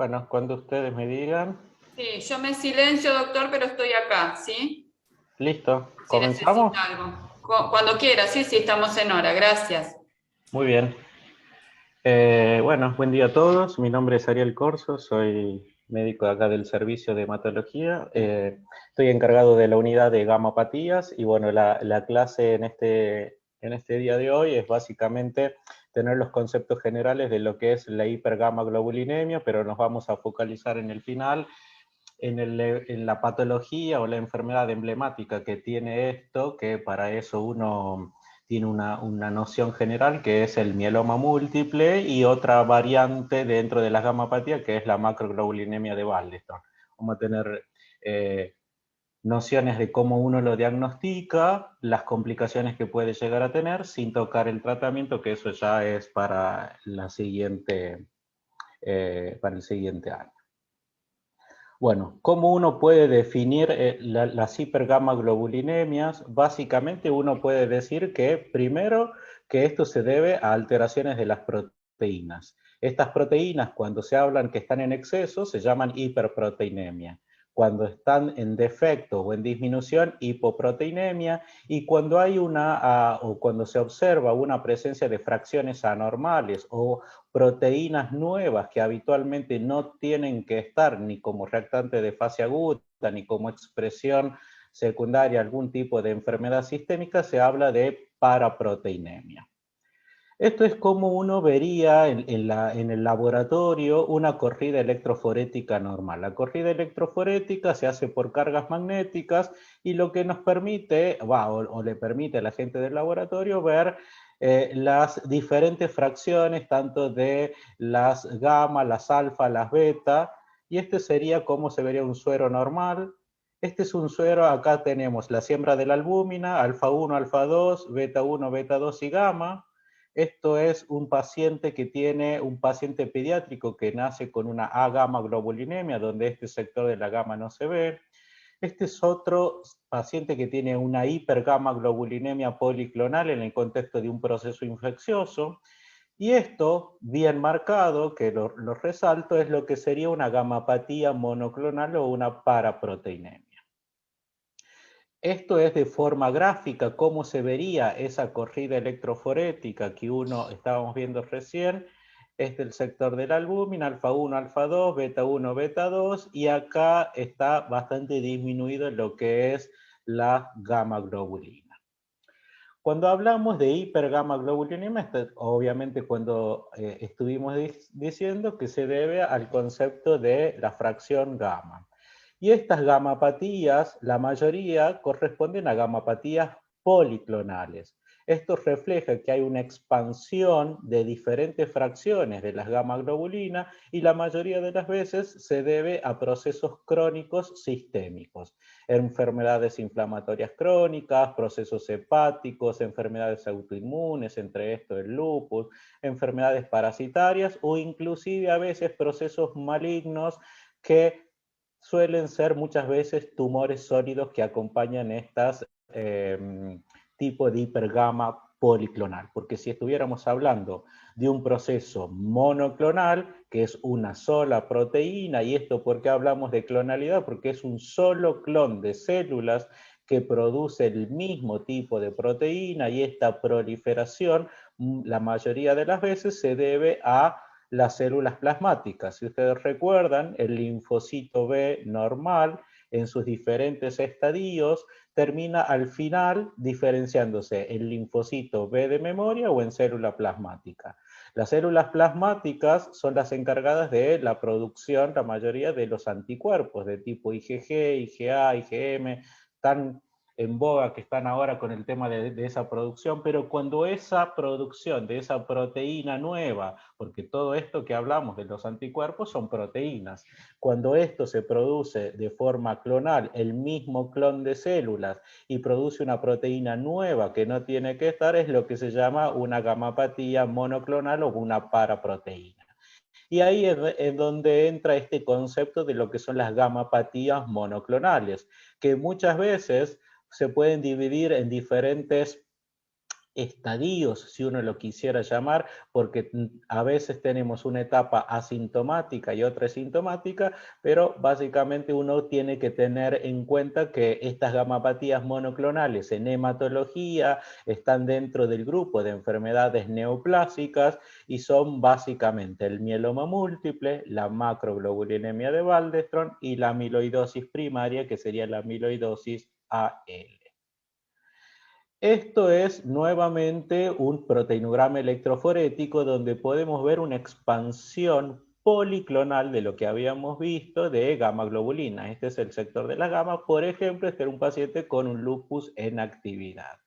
Bueno, cuando ustedes me digan, Sí, yo me silencio, doctor, pero estoy acá, ¿sí? listo, Si necesita ¿comenzamos? algo. Cuando quiera, sí, sí, estamos en hora. Gracias. Muy bien. Bueno, buen día a todos. Mi nombre es Ariel Corso, soy médico acá del servicio de hematología. Estoy encargado de la unidad de gamapatías y bueno, la clase en este día de hoy es básicamente tener los conceptos generales de lo que es la hipergamaglobulinemia, pero nos vamos a focalizar en el final en la patología o la enfermedad emblemática que tiene esto, que para eso uno tiene una noción general que es el mieloma múltiple y otra variante dentro de la gamapatía que es la macroglobulinemia de Waldenström. Vamos a tener nociones de cómo uno lo diagnostica, las complicaciones que puede llegar a tener sin tocar el tratamiento, que eso ya es para el siguiente año. Bueno, ¿cómo uno puede definir las hipergamaglobulinemias? Básicamente uno puede decir que primero que esto se debe a alteraciones de las proteínas. Estas proteínas cuando se hablan que están en exceso se llaman hiperproteinemia. Cuando están en defecto o en disminución, hipoproteinemia, y cuando hay o cuando se observa una presencia de fracciones anormales o proteínas nuevas que habitualmente no tienen que estar ni como reactante de fase aguda ni como expresión secundaria a algún tipo de enfermedad sistémica, se habla de paraproteinemia. Esto es como uno vería en el laboratorio una corrida electroforética normal. La corrida electroforética se hace por cargas magnéticas y lo que nos permite, o le permite a la gente del laboratorio ver las diferentes fracciones, tanto de las gamma, las alfa, las beta, y este sería como se vería un suero normal. Este es un suero, acá tenemos la siembra de la albúmina, alfa 1, alfa 2, beta 1, beta 2 y gamma. Esto es un paciente pediátrico que nace con una A-gamma globulinemia, donde este sector de la gamma no se ve. Este es otro paciente que tiene una hipergamma globulinemia policlonal en el contexto de un proceso infeccioso. Y esto, bien marcado, que lo resalto, es lo que sería una gamapatía monoclonal o una paraproteinemia. Esto es de forma gráfica, cómo se vería esa corrida electroforética que estábamos viendo recién. Es del sector de la albúmina, alfa 1, alfa 2, beta 1, beta 2, y acá está bastante disminuido lo que es la gamma globulina. Cuando hablamos de hipergamma globulinema, obviamente cuando estuvimos diciendo que se debe al concepto de la fracción gamma. Y estas gamapatías, la mayoría corresponden a gamapatías policlonales. Esto refleja que hay una expansión de diferentes fracciones de las gamma globulina y la mayoría de las veces se debe a procesos crónicos sistémicos, enfermedades inflamatorias crónicas, procesos hepáticos, enfermedades autoinmunes, entre esto el lupus, enfermedades parasitarias o inclusive a veces procesos malignos que suelen ser muchas veces tumores sólidos que acompañan estas tipo de hipergama policlonal, porque si estuviéramos hablando de un proceso monoclonal, que es una sola proteína, y esto porque hablamos de clonalidad, porque es un solo clon de células que produce el mismo tipo de proteína y esta proliferación la mayoría de las veces se debe a las células plasmáticas. Si ustedes recuerdan, el linfocito B normal en sus diferentes estadios termina al final diferenciándose en linfocito B de memoria o en célula plasmática. Las células plasmáticas son las encargadas de la producción, la mayoría de los anticuerpos de tipo IgG, IgA, IgM, tan en boga que están ahora con el tema de esa producción, pero cuando esa producción de esa proteína nueva, porque todo esto que hablamos de los anticuerpos son proteínas, cuando esto se produce de forma clonal, el mismo clon de células, y produce una proteína nueva que no tiene que estar, es lo que se llama una gamapatía monoclonal o una paraproteína. Y ahí es donde entra este concepto de lo que son las gamapatías monoclonales, que muchas veces se pueden dividir en diferentes estadios, si uno lo quisiera llamar, porque a veces tenemos una etapa asintomática y otra sintomática, pero básicamente uno tiene que tener en cuenta que estas gamapatías monoclonales en hematología están dentro del grupo de enfermedades neoplásicas y son básicamente el mieloma múltiple, la macroglobulinemia de Waldenström y la amiloidosis primaria, que sería la amiloidosis AL. Esto es nuevamente un proteinograma electroforético donde podemos ver una expansión policlonal de lo que habíamos visto de gamma globulina. Este es el sector de la gamma, por ejemplo, este era un paciente con un lupus en actividad.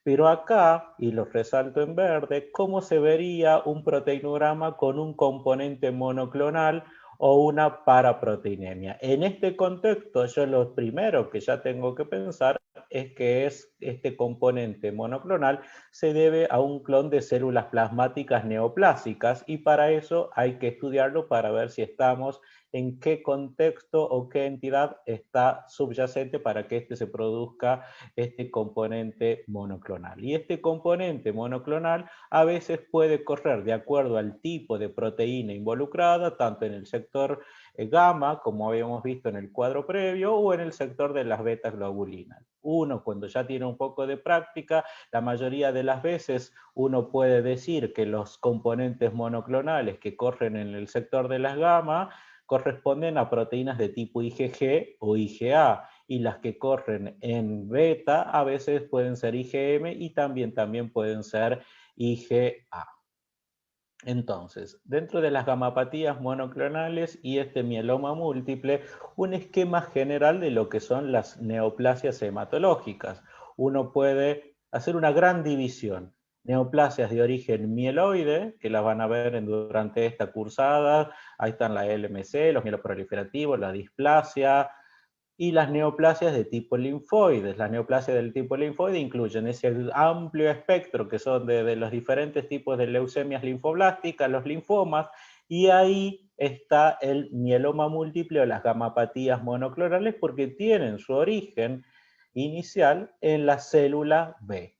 Pero acá, y lo resalto en verde, ¿cómo se vería un proteinograma con un componente monoclonal o una paraproteinemia? En este contexto, yo lo primero que ya tengo que pensar es que este componente monoclonal se debe a un clon de células plasmáticas neoplásicas y para eso hay que estudiarlo para ver si estamos en qué contexto o qué entidad está subyacente para que se produzca este componente monoclonal. Y este componente monoclonal a veces puede correr de acuerdo al tipo de proteína involucrada, tanto en el sector gamma, como habíamos visto en el cuadro previo, o en el sector de las beta globulinas. Uno, cuando ya tiene un poco de práctica, la mayoría de las veces uno puede decir que los componentes monoclonales que corren en el sector de las gamma corresponden a proteínas de tipo IgG o IgA, y las que corren en beta a veces pueden ser IgM y también pueden ser IgA. Entonces, dentro de las gamapatías monoclonales y este mieloma múltiple, un esquema general de lo que son las neoplasias hematológicas. Uno puede hacer una gran división. Neoplasias de origen mieloide, que las van a ver durante esta cursada, ahí están la LMC, los mieloproliferativos, la displasia, y las neoplasias de tipo linfoides. Las neoplasias del tipo linfoide incluyen ese amplio espectro que son de los diferentes tipos de leucemias linfoblásticas, los linfomas, y ahí está el mieloma múltiple o las gamapatías monoclonales porque tienen su origen inicial en la célula B.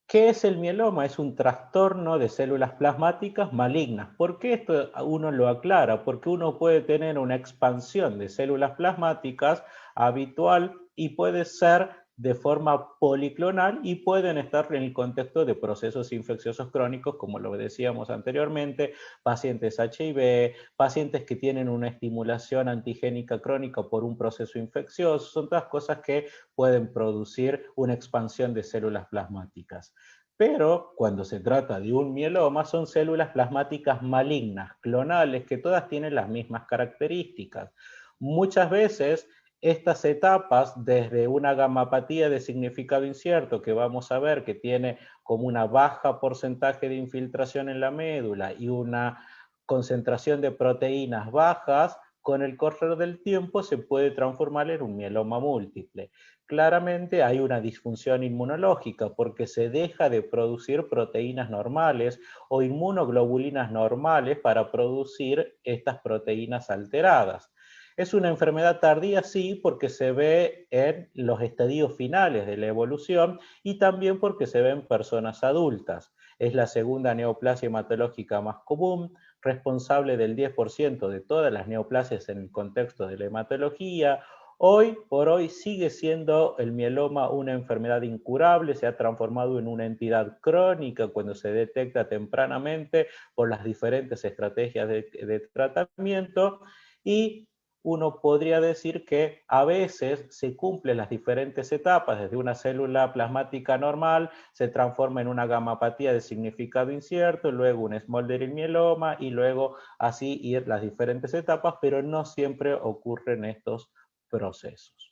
¿Qué es el mieloma? Es un trastorno de células plasmáticas malignas. ¿Por qué esto uno lo aclara? Porque uno puede tener una expansión de células plasmáticas habitual y puede ser de forma policlonal y pueden estar en el contexto de procesos infecciosos crónicos, como lo decíamos anteriormente, pacientes HIV, pacientes que tienen una estimulación antigénica crónica por un proceso infeccioso, son todas cosas que pueden producir una expansión de células plasmáticas. Pero cuando se trata de un mieloma, son células plasmáticas malignas, clonales, que todas tienen las mismas características. Muchas veces estas etapas, desde una gamapatía de significado incierto, que vamos a ver que tiene como una baja porcentaje de infiltración en la médula y una concentración de proteínas bajas, con el correr del tiempo se puede transformar en un mieloma múltiple. Claramente hay una disfunción inmunológica porque se deja de producir proteínas normales o inmunoglobulinas normales para producir estas proteínas alteradas. Es una enfermedad tardía, sí, porque se ve en los estadios finales de la evolución y también porque se ve en personas adultas. Es la segunda neoplasia hematológica más común, responsable del 10% de todas las neoplasias en el contexto de la hematología. Hoy por hoy sigue siendo el mieloma una enfermedad incurable, se ha transformado en una entidad crónica cuando se detecta tempranamente por las diferentes estrategias de tratamiento, y uno podría decir que a veces se cumplen las diferentes etapas, desde una célula plasmática normal, se transforma en una gamapatía de significado incierto, luego un smoldering mieloma y luego así ir las diferentes etapas, pero no siempre ocurren estos procesos.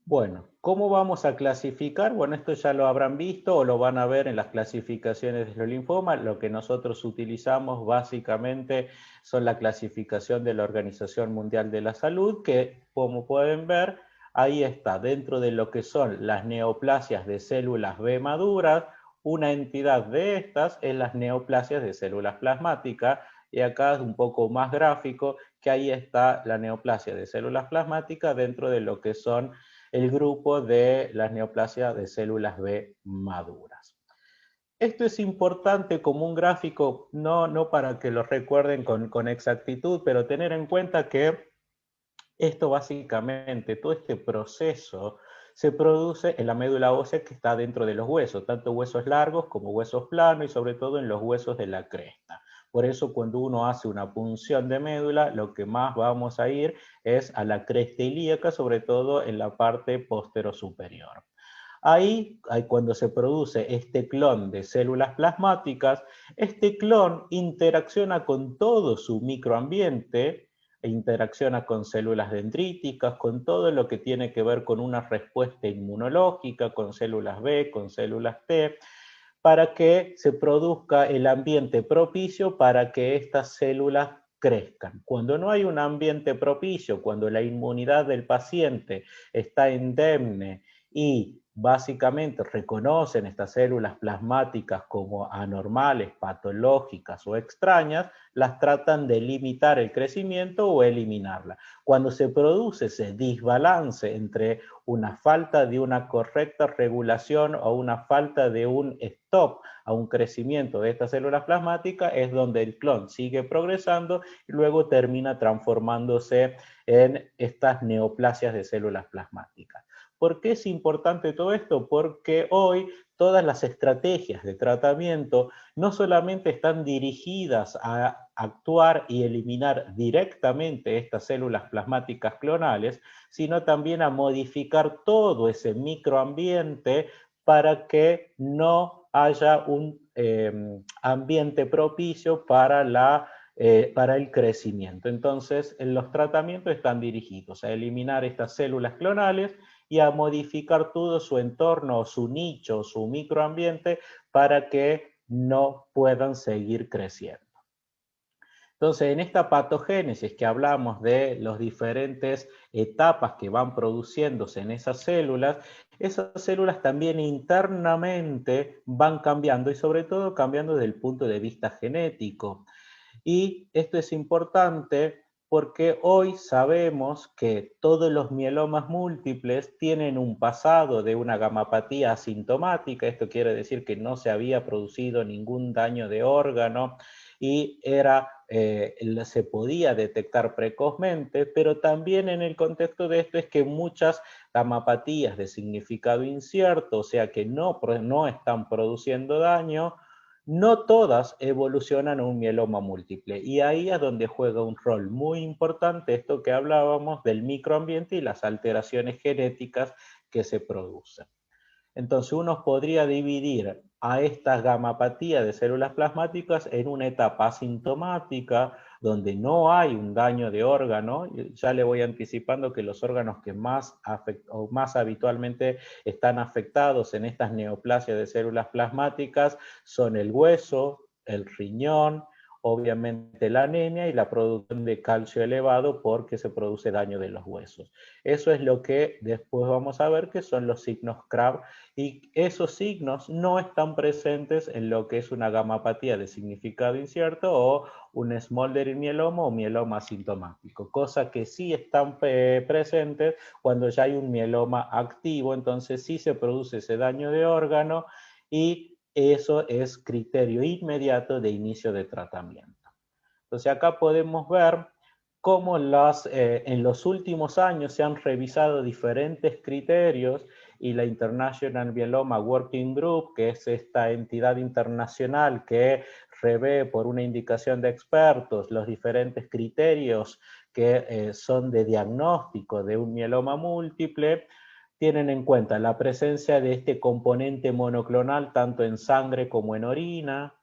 Bueno, ¿cómo vamos a clasificar? Bueno, esto ya lo habrán visto o lo van a ver en las clasificaciones de los linfomas. Lo que nosotros utilizamos básicamente son la clasificación de la Organización Mundial de la Salud, que como pueden ver, ahí está, dentro de lo que son las neoplasias de células B maduras, una entidad de estas es las neoplasias de células plasmáticas, y acá es un poco más gráfico, que ahí está la neoplasia de células plasmáticas dentro de lo que son el grupo de las neoplasias de células B maduras. Esto es importante como un gráfico, no para que lo recuerden con exactitud, pero tener en cuenta que esto básicamente, todo este proceso se produce en la médula ósea que está dentro de los huesos, tanto huesos largos como huesos planos y sobre todo en los huesos de la cresta. Por eso cuando uno hace una punción de médula, lo que más vamos a ir es a la cresta ilíaca, sobre todo en la parte posterior-superior. Ahí, cuando se produce este clon de células plasmáticas, este clon interacciona con todo su microambiente, e interacciona con células dendríticas, con todo lo que tiene que ver con una respuesta inmunológica, con células B, con células T, para que se produzca el ambiente propicio para que estas células crezcan. Cuando no hay un ambiente propicio, cuando la inmunidad del paciente está indemne y básicamente reconocen estas células plasmáticas como anormales, patológicas o extrañas, las tratan de limitar el crecimiento o eliminarla. Cuando se produce ese desbalance entre una falta de una correcta regulación o una falta de un stop a un crecimiento de estas células plasmáticas, es donde el clon sigue progresando y luego termina transformándose en estas neoplasias de células plasmáticas. ¿Por qué es importante todo esto? Porque hoy todas las estrategias de tratamiento no solamente están dirigidas a actuar y eliminar directamente estas células plasmáticas clonales, sino también a modificar todo ese microambiente para que no haya un ambiente propicio para el crecimiento. Entonces, los tratamientos están dirigidos a eliminar estas células clonales y a modificar todo su entorno, su nicho, su microambiente para que no puedan seguir creciendo. Entonces, en esta patogénesis que hablamos de las diferentes etapas que van produciéndose en esas células también internamente van cambiando y sobre todo cambiando desde el punto de vista genético. Y esto es importante porque hoy sabemos que todos los mielomas múltiples tienen un pasado de una gamapatía asintomática, esto quiere decir que no se había producido ningún daño de órgano y se podía detectar precozmente, pero también en el contexto de esto es que muchas gamapatías de significado incierto, o sea que no están produciendo daño, no todas evolucionan a un mieloma múltiple y ahí es donde juega un rol muy importante esto que hablábamos del microambiente y las alteraciones genéticas que se producen. Entonces uno podría dividir a estas gamapatías de células plasmáticas en una etapa asintomática, donde no hay un daño de órgano. Ya le voy anticipando que los órganos que más habitualmente están afectados en estas neoplasias de células plasmáticas son el hueso, el riñón, obviamente la anemia y la producción de calcio elevado porque se produce daño de los huesos. Eso es lo que después vamos a ver que son los signos CRAB y esos signos no están presentes en lo que es una gamapatía de significado incierto o un smoldering mieloma o mieloma asintomático, cosa que sí están presentes cuando ya hay un mieloma activo, entonces sí se produce ese daño de órgano y eso es criterio inmediato de inicio de tratamiento. Entonces acá podemos ver cómo en los últimos años se han revisado diferentes criterios y la International Myeloma Working Group, que es esta entidad internacional que revé por una indicación de expertos los diferentes criterios que son de diagnóstico de un mieloma múltiple, tienen en cuenta la presencia de este componente monoclonal tanto en sangre como en orina,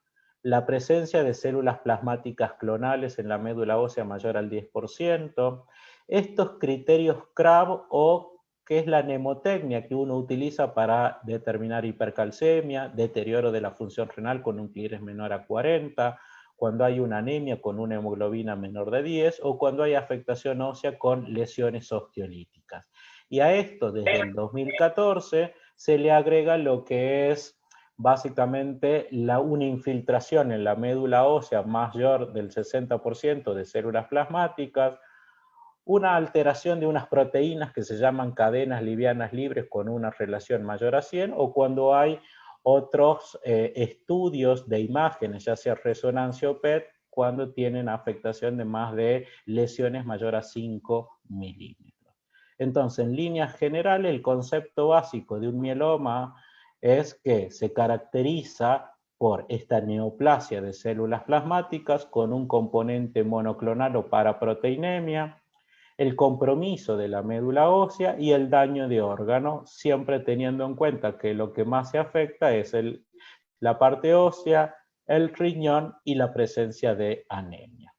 la presencia de células plasmáticas clonales en la médula ósea mayor al 10%, estos criterios CRAB o que es la mnemotecnia que uno utiliza para determinar hipercalcemia, deterioro de la función renal con un Clearance menor a 40, cuando hay una anemia con una hemoglobina menor de 10 o cuando hay afectación ósea con lesiones osteolíticas. Y a esto, desde el 2014, se le agrega lo que es básicamente una infiltración en la médula ósea mayor del 60% de células plasmáticas, una alteración de unas proteínas que se llaman cadenas livianas libres con una relación mayor a 100, o cuando hay otros estudios de imágenes, ya sea resonancia o PET, cuando tienen afectación de más de lesiones mayor a 5 milímetros. Entonces, en líneas generales, el concepto básico de un mieloma es que se caracteriza por esta neoplasia de células plasmáticas con un componente monoclonal o paraproteinemia, el compromiso de la médula ósea y el daño de órganos, siempre teniendo en cuenta que lo que más se afecta es la parte ósea, el riñón y la presencia de anemia.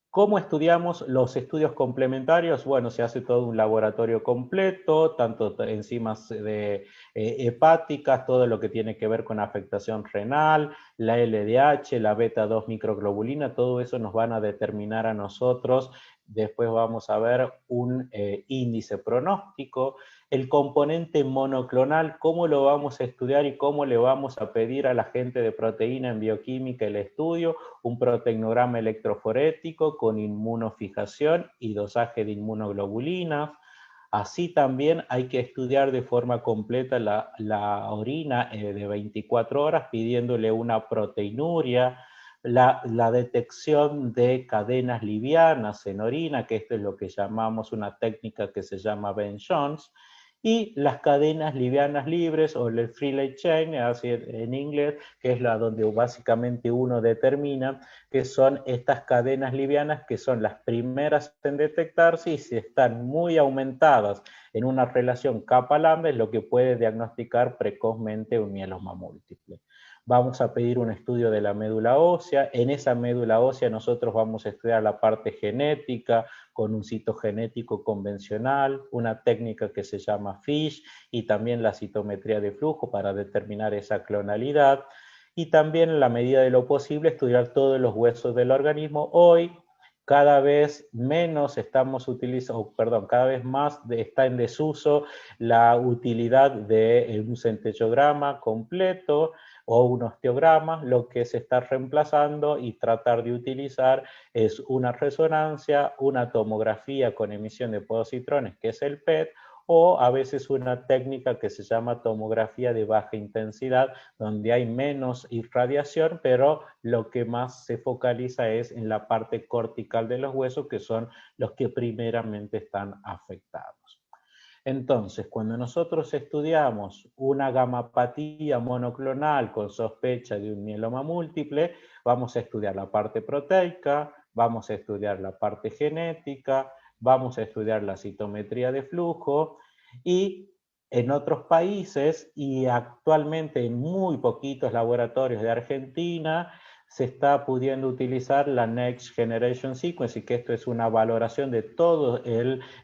¿Cómo estudiamos los estudios complementarios? Bueno, se hace todo un laboratorio completo, tanto enzimas hepáticas, todo lo que tiene que ver con afectación renal, la LDH, la beta-2 microglobulina, todo eso nos van a determinar a nosotros. Después vamos a ver un índice pronóstico. El componente monoclonal, cómo lo vamos a estudiar y cómo le vamos a pedir a la gente de proteína en bioquímica el estudio, un proteinograma electroforético con inmunofijación y dosaje de inmunoglobulinas. Así también hay que estudiar de forma completa la orina de 24 horas pidiéndole una proteinuria, la detección de cadenas livianas en orina, que esto es lo que llamamos una técnica que se llama Ben-Jones, y las cadenas livianas libres o el free light chain, así en inglés, que es la donde básicamente uno determina que son estas cadenas livianas que son las primeras en detectarse y si están muy aumentadas en una relación capa-lambda es lo que puede diagnosticar precozmente un mieloma múltiple. Vamos a pedir un estudio de la médula ósea. En esa médula ósea nosotros vamos a estudiar la parte genética con un citogenético convencional, una técnica que se llama FISH y también la citometría de flujo para determinar esa clonalidad. Y también en la medida de lo posible estudiar todos los huesos del organismo. Hoy cada vez menos estamos utilizando, perdón, cada vez más está en desuso la utilidad de un centellograma completo o un osteograma, lo que se está reemplazando y tratar de utilizar es una resonancia, una tomografía con emisión de positrones, que es el PET, o a veces una técnica que se llama tomografía de baja intensidad, donde hay menos irradiación, pero lo que más se focaliza es en la parte cortical de los huesos, que son los que primeramente están afectados. Entonces, cuando nosotros estudiamos una gamapatía monoclonal con sospecha de un mieloma múltiple, vamos a estudiar la parte proteica, vamos a estudiar la parte genética, vamos a estudiar la citometría de flujo y en otros países y actualmente en muy poquitos laboratorios de Argentina se está pudiendo utilizar la Next Generation Sequencing, que esto es una valoración de toda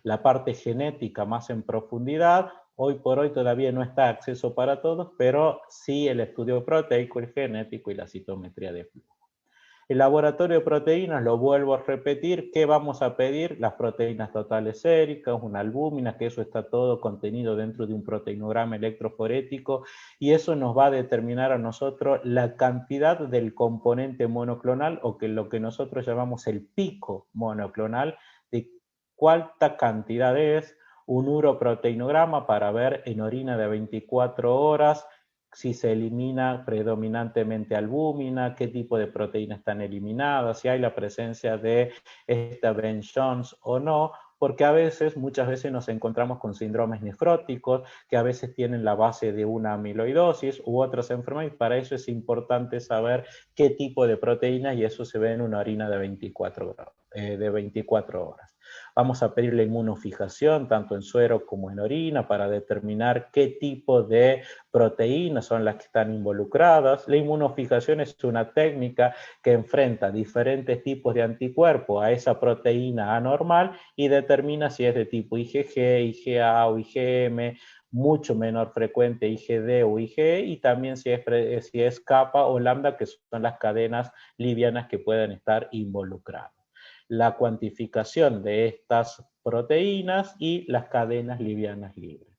la parte genética más en profundidad. Hoy por hoy todavía no está acceso para todos, pero sí el estudio proteico, el genético y la citometría de flujo. El laboratorio de proteínas, lo vuelvo a repetir, ¿qué vamos a pedir? Las proteínas totales séricas, una albúmina, que eso está todo contenido dentro de un proteinograma electroforético y eso nos va a determinar a nosotros la cantidad del componente monoclonal o que lo que nosotros llamamos el pico monoclonal, de cuánta cantidad es, un uroproteinograma para ver en orina de 24 horas si se elimina predominantemente albúmina, qué tipo de proteínas están eliminadas, si hay la presencia de esta Ben-Jones o no, porque a veces, muchas veces nos encontramos con síndromes nefróticos que a veces tienen la base de una amiloidosis u otras enfermedades. Para eso es importante saber qué tipo de proteínas y eso se ve en una orina de 24 horas. Vamos a pedir la inmunofijación tanto en suero como en orina para determinar qué tipo de proteínas son las que están involucradas. La inmunofijación es una técnica que enfrenta diferentes tipos de anticuerpos a esa proteína anormal y determina si es de tipo IgG, IgA o IgM, mucho menor frecuente IgD o IgE y también si es kappa o lambda, que son las cadenas livianas que pueden estar involucradas. La cuantificación de estas proteínas y las cadenas livianas libres.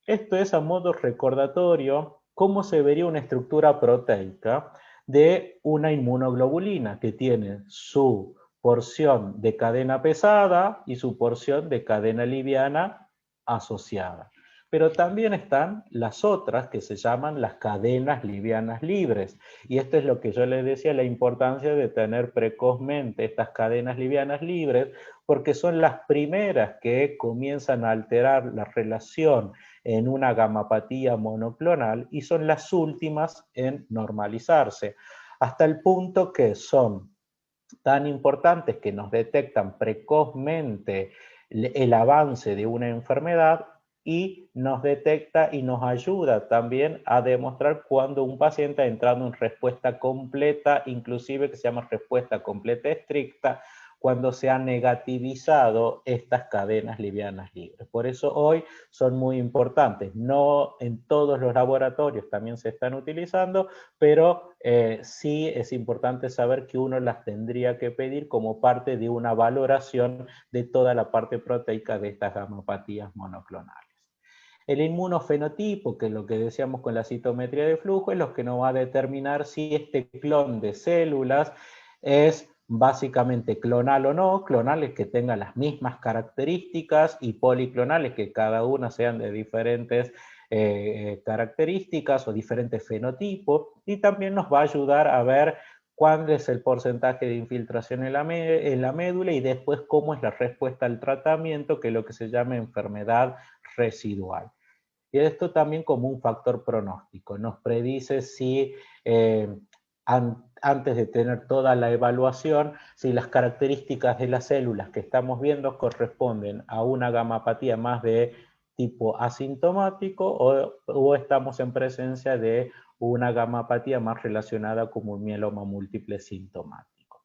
Esto es a modo recordatorio cómo se vería una estructura proteica de una inmunoglobulina que tiene su porción de cadena pesada y su porción de cadena liviana asociada. Pero también están las otras que se llaman las cadenas livianas libres. Y esto es lo que yo les decía, la importancia de tener precozmente estas cadenas livianas libres, porque son las primeras que comienzan a alterar la relación en una gamapatía monoclonal y son las últimas en normalizarse, hasta el punto que son tan importantes que nos detectan precozmente el avance de una enfermedad y nos detecta y nos ayuda también a demostrar cuando un paciente ha entrado en respuesta completa, inclusive que se llama respuesta completa estricta, cuando se han negativizado estas cadenas livianas libres. Por eso hoy son muy importantes. No en todos los laboratorios también se están utilizando, pero sí es importante saber que uno las tendría que pedir como parte de una valoración de toda la parte proteica de estas gamapatías monoclonales. El inmunofenotipo, que es lo que decíamos con la citometría de flujo, es lo que nos va a determinar si este clon de células es básicamente clonal o no. Clonales que tengan las mismas características y policlonales que cada una sean de diferentes características o diferentes fenotipos, y también nos va a ayudar a ver cuál es el porcentaje de infiltración en la médula y después cómo es la respuesta al tratamiento, que es lo que se llama enfermedad residual. Y esto también como un factor pronóstico, nos predice si antes de tener toda la evaluación, si las características de las células que estamos viendo corresponden a una gamapatía más de tipo asintomático o estamos en presencia de una gamapatía más relacionada con un mieloma múltiple sintomático.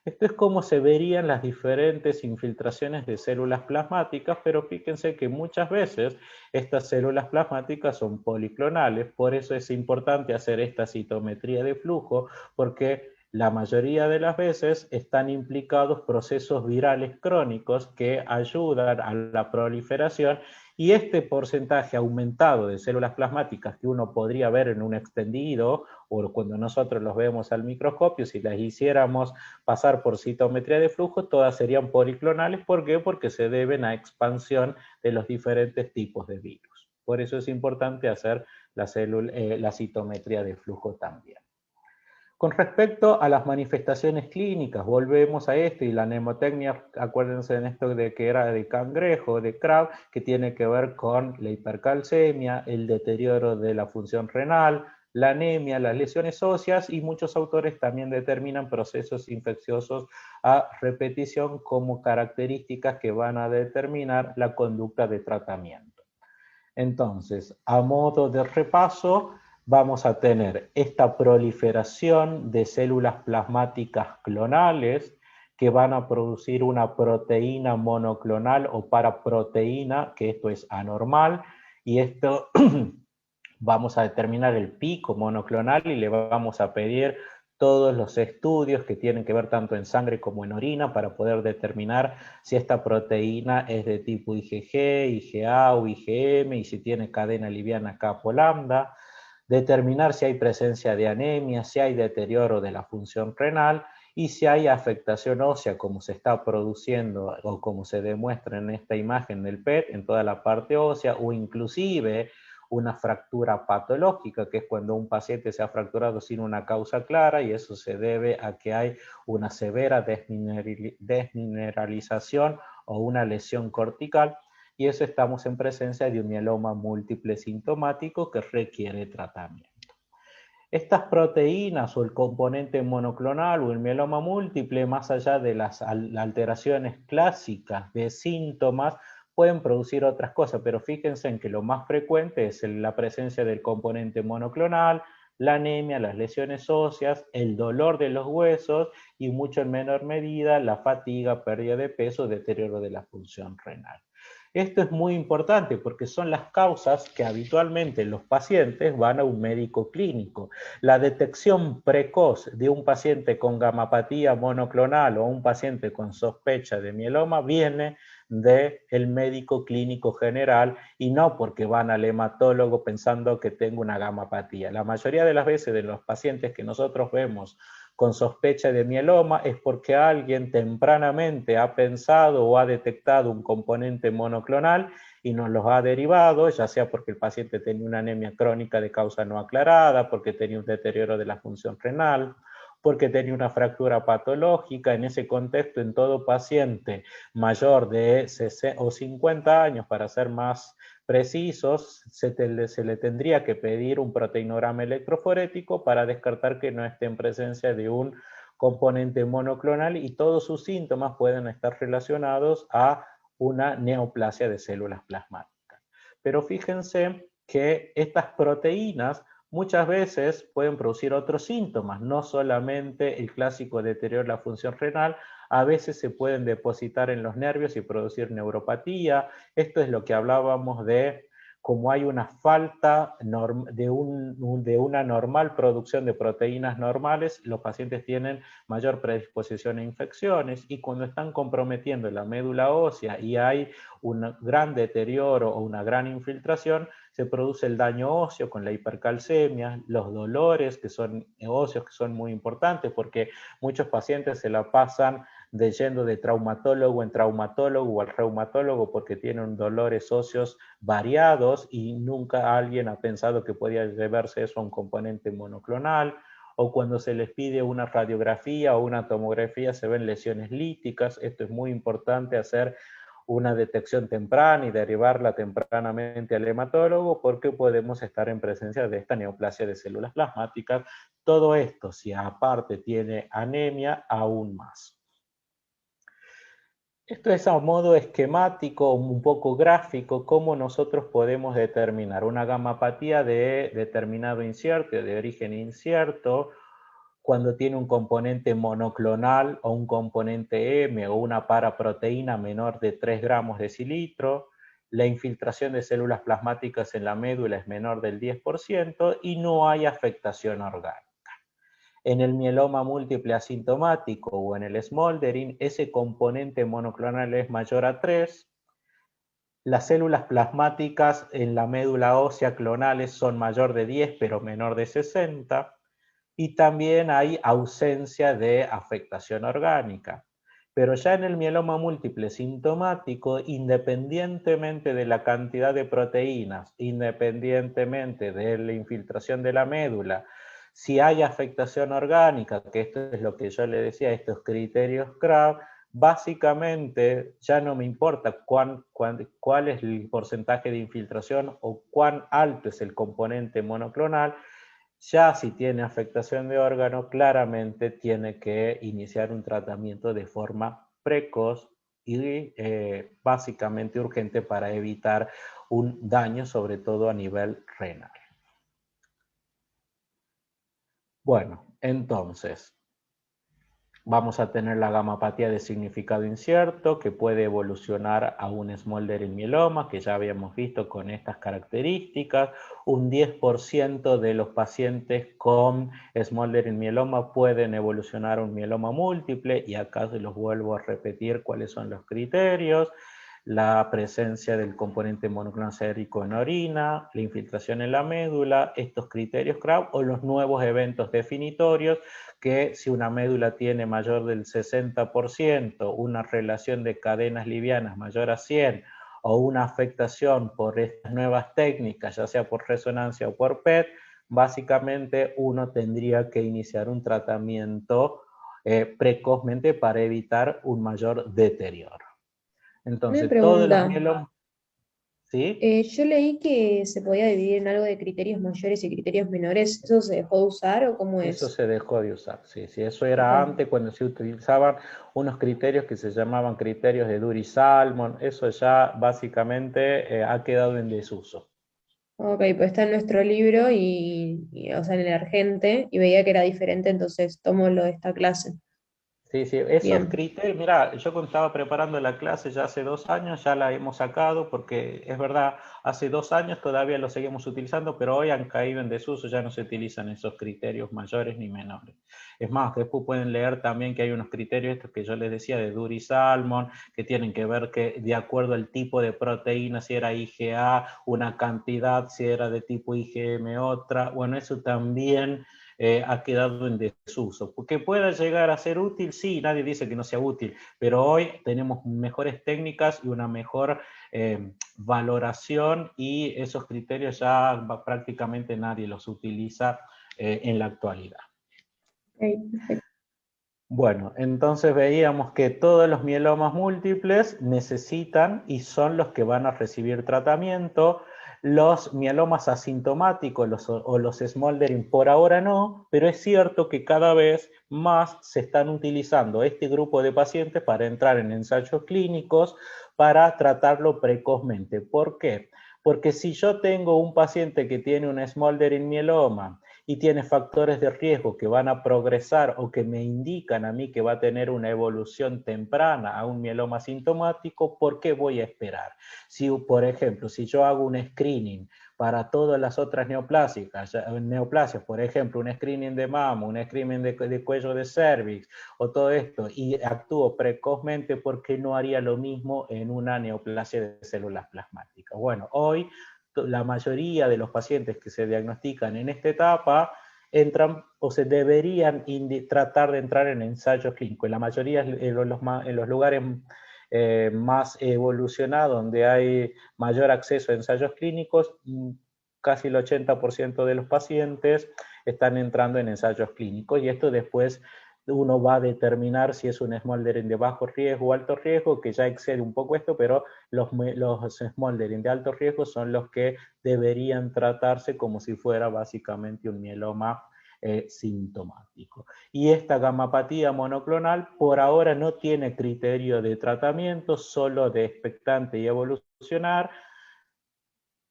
Esto es como se verían las diferentes infiltraciones de células plasmáticas, pero fíjense que muchas veces estas células plasmáticas son policlonales, por eso es importante hacer esta citometría de flujo, porque la mayoría de las veces están implicados procesos virales crónicos que ayudan a la proliferación, y este porcentaje aumentado de células plasmáticas que uno podría ver en un extendido o cuando nosotros los vemos al microscopio, si las hiciéramos pasar por citometría de flujo, todas serían policlonales. ¿Por qué? Porque se deben a expansión de los diferentes tipos de virus. Por eso es importante hacer la citometría de flujo también. Con respecto a las manifestaciones clínicas, volvemos a esto, y la mnemotecnia, acuérdense en esto de que era de cangrejo, de crab, que tiene que ver con la hipercalcemia, el deterioro de la función renal, la anemia, las lesiones óseas, y muchos autores también determinan procesos infecciosos a repetición como características que van a determinar la conducta de tratamiento. Entonces, a modo de repaso, vamos a tener esta proliferación de células plasmáticas clonales que van a producir una proteína monoclonal o paraproteína, que esto es anormal, y esto vamos a determinar el pico monoclonal y le vamos a pedir todos los estudios que tienen que ver tanto en sangre como en orina para poder determinar si esta proteína es de tipo IgG, IgA o IgM, y si tiene cadena liviana capo lambda, determinar si hay presencia de anemia, si hay deterioro de la función renal y si hay afectación ósea como se está produciendo o como se demuestra en esta imagen del PET en toda la parte ósea, o inclusive una fractura patológica, que es cuando un paciente se ha fracturado sin una causa clara, y eso se debe a que hay una severa desmineralización o una lesión cortical, y eso estamos en presencia de un mieloma múltiple sintomático que requiere tratamiento. Estas proteínas o el componente monoclonal o el mieloma múltiple, más allá de las alteraciones clásicas de síntomas, pueden producir otras cosas, pero fíjense en que lo más frecuente es la presencia del componente monoclonal, la anemia, las lesiones óseas, el dolor de los huesos y mucho en menor medida la fatiga, pérdida de peso, deterioro de la función renal. Esto es muy importante porque son las causas que habitualmente los pacientes van a un médico clínico. La detección precoz de un paciente con gamapatía monoclonal o un paciente con sospecha de mieloma viene del médico clínico general y no porque van al hematólogo pensando que tengo una gamapatía. La mayoría de las veces de los pacientes que nosotros vemos con sospecha de mieloma es porque alguien tempranamente ha pensado o ha detectado un componente monoclonal y nos los ha derivado, ya sea porque el paciente tenía una anemia crónica de causa no aclarada, porque tenía un deterioro de la función renal, porque tenía una fractura patológica. En ese contexto, en todo paciente mayor de 60 o 50 años, para ser más precisos, se le tendría que pedir un proteinograma electroforético para descartar que no esté en presencia de un componente monoclonal y todos sus síntomas pueden estar relacionados a una neoplasia de células plasmáticas. Pero fíjense que estas proteínas muchas veces pueden producir otros síntomas, no solamente el clásico deterioro de la función renal, a veces se pueden depositar en los nervios y producir neuropatía. Esto es lo que hablábamos de cómo hay una falta de una normal producción de proteínas normales, los pacientes tienen mayor predisposición a infecciones y cuando están comprometiendo la médula ósea y hay un gran deterioro o una gran infiltración, se produce el daño óseo con la hipercalcemia, los dolores que son óseos que son muy importantes porque muchos pacientes se la pasan yendo de traumatólogo en traumatólogo o al reumatólogo porque tienen dolores óseos variados y nunca alguien ha pensado que podía deberse eso a un componente monoclonal, o cuando se les pide una radiografía o una tomografía se ven lesiones líticas. Esto es muy importante hacer una detección temprana y derivarla tempranamente al hematólogo porque podemos estar en presencia de esta neoplasia de células plasmáticas. Todo esto, si aparte tiene anemia, aún más. Esto es a modo esquemático, un poco gráfico, cómo nosotros podemos determinar una gamapatía de determinado incierto, de origen incierto, cuando tiene un componente monoclonal o un componente M o una paraproteína menor de 3 gramos decilitro, la infiltración de células plasmáticas en la médula es menor del 10% y no hay afectación orgánica. En el mieloma múltiple asintomático o en el smoldering, ese componente monoclonal es mayor a 3. Las células plasmáticas en la médula ósea clonales son mayor de 10 pero menor de 60. Y también hay ausencia de afectación orgánica. Pero ya en el mieloma múltiple sintomático, independientemente de la cantidad de proteínas, independientemente de la infiltración de la médula, si hay afectación orgánica, que esto es lo que yo le decía, estos criterios CRAB, básicamente ya no me importa cuál es el porcentaje de infiltración o cuán alto es el componente monoclonal. Ya si tiene afectación de órgano, claramente tiene que iniciar un tratamiento de forma precoz y básicamente urgente para evitar un daño, sobre todo a nivel renal. Bueno, entonces, vamos a tener la gamapatía de significado incierto, que puede evolucionar a un smoldering mieloma, que ya habíamos visto con estas características. Un 10% de los pacientes con smoldering mieloma pueden evolucionar a un mieloma múltiple, y acá se los vuelvo a repetir cuáles son los criterios. La presencia del componente monoclonal sérico en orina, la infiltración en la médula, estos criterios CRAB o los nuevos eventos definitorios, que si una médula tiene mayor del 60%, una relación de cadenas livianas mayor a 100 o una afectación por estas nuevas técnicas, ya sea por resonancia o por PET, básicamente uno tendría que iniciar un tratamiento precozmente para evitar un mayor deterioro. Una Entonces, todos los pregunta. mielomas, ¿sí? Yo leí que se podía dividir en algo de criterios mayores y criterios menores. ¿Eso se dejó de usar o cómo Eso es? se dejó de usar, sí, sí, eso Ok. era antes cuando se utilizaban unos criterios que se llamaban criterios de Dury-Salmon, eso ya básicamente ha quedado en desuso. Ok, pues está en nuestro libro o sea, en el Argente, y veía que era diferente, entonces tomo lo de esta clase. Sí, sí, esos Bien. criterios, mira, yo cuando estaba preparando la clase ya hace 2 años, ya la hemos sacado porque es verdad, hace 2 años todavía lo seguimos utilizando, pero hoy han caído en desuso, ya no se utilizan esos criterios mayores ni menores. Es más, después pueden leer también que hay unos criterios, estos que yo les decía, de Dury-Salmon, que tienen que ver que de acuerdo al tipo de proteína, si era IgA, una cantidad, si era de tipo IgM otra, bueno, eso también ha quedado en desuso. Porque pueda llegar a ser útil, sí, nadie dice que no sea útil, pero hoy tenemos mejores técnicas y una mejor valoración, y esos criterios ya prácticamente nadie los utiliza en la actualidad. Ok, perfecto. Bueno, entonces veíamos que todos los mielomas múltiples necesitan y son los que van a recibir tratamiento. Los mielomas asintomáticos o los smoldering por ahora no, pero es cierto que cada vez más se están utilizando este grupo de pacientes para entrar en ensayos clínicos para tratarlo precozmente. ¿Por qué? Porque si yo tengo un paciente que tiene un smoldering mieloma y tiene factores de riesgo que van a progresar o que me indican a mí que va a tener una evolución temprana a un mieloma sintomático, ¿por qué voy a esperar? Si, por ejemplo, si yo hago un screening para todas las otras neoplasias, por ejemplo, un screening de mama, un screening de cuello de cervix o todo esto, y actúo precozmente, ¿por qué no haría lo mismo en una neoplasia de células plasmáticas? Bueno, hoy la mayoría de los pacientes que se diagnostican en esta etapa entran o se deberían tratar de entrar en ensayos clínicos. La mayoría en los lugares más evolucionados, donde hay mayor acceso a ensayos clínicos, casi el 80% de los pacientes están entrando en ensayos clínicos, y esto después uno va a determinar si es un smoldering de bajo riesgo o alto riesgo, que ya excede un poco esto, pero los smoldering de alto riesgo son los que deberían tratarse como si fuera básicamente un mieloma sintomático. Y esta gamapatía monoclonal por ahora no tiene criterio de tratamiento, solo de expectante y evolucionar,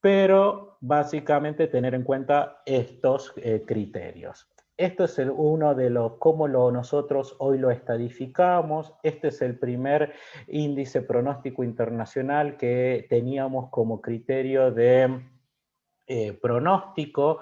pero básicamente tener en cuenta estos criterios. Esto es uno de los, cómo nosotros hoy lo estadificamos. Este es el primer índice pronóstico internacional que teníamos como criterio de pronóstico.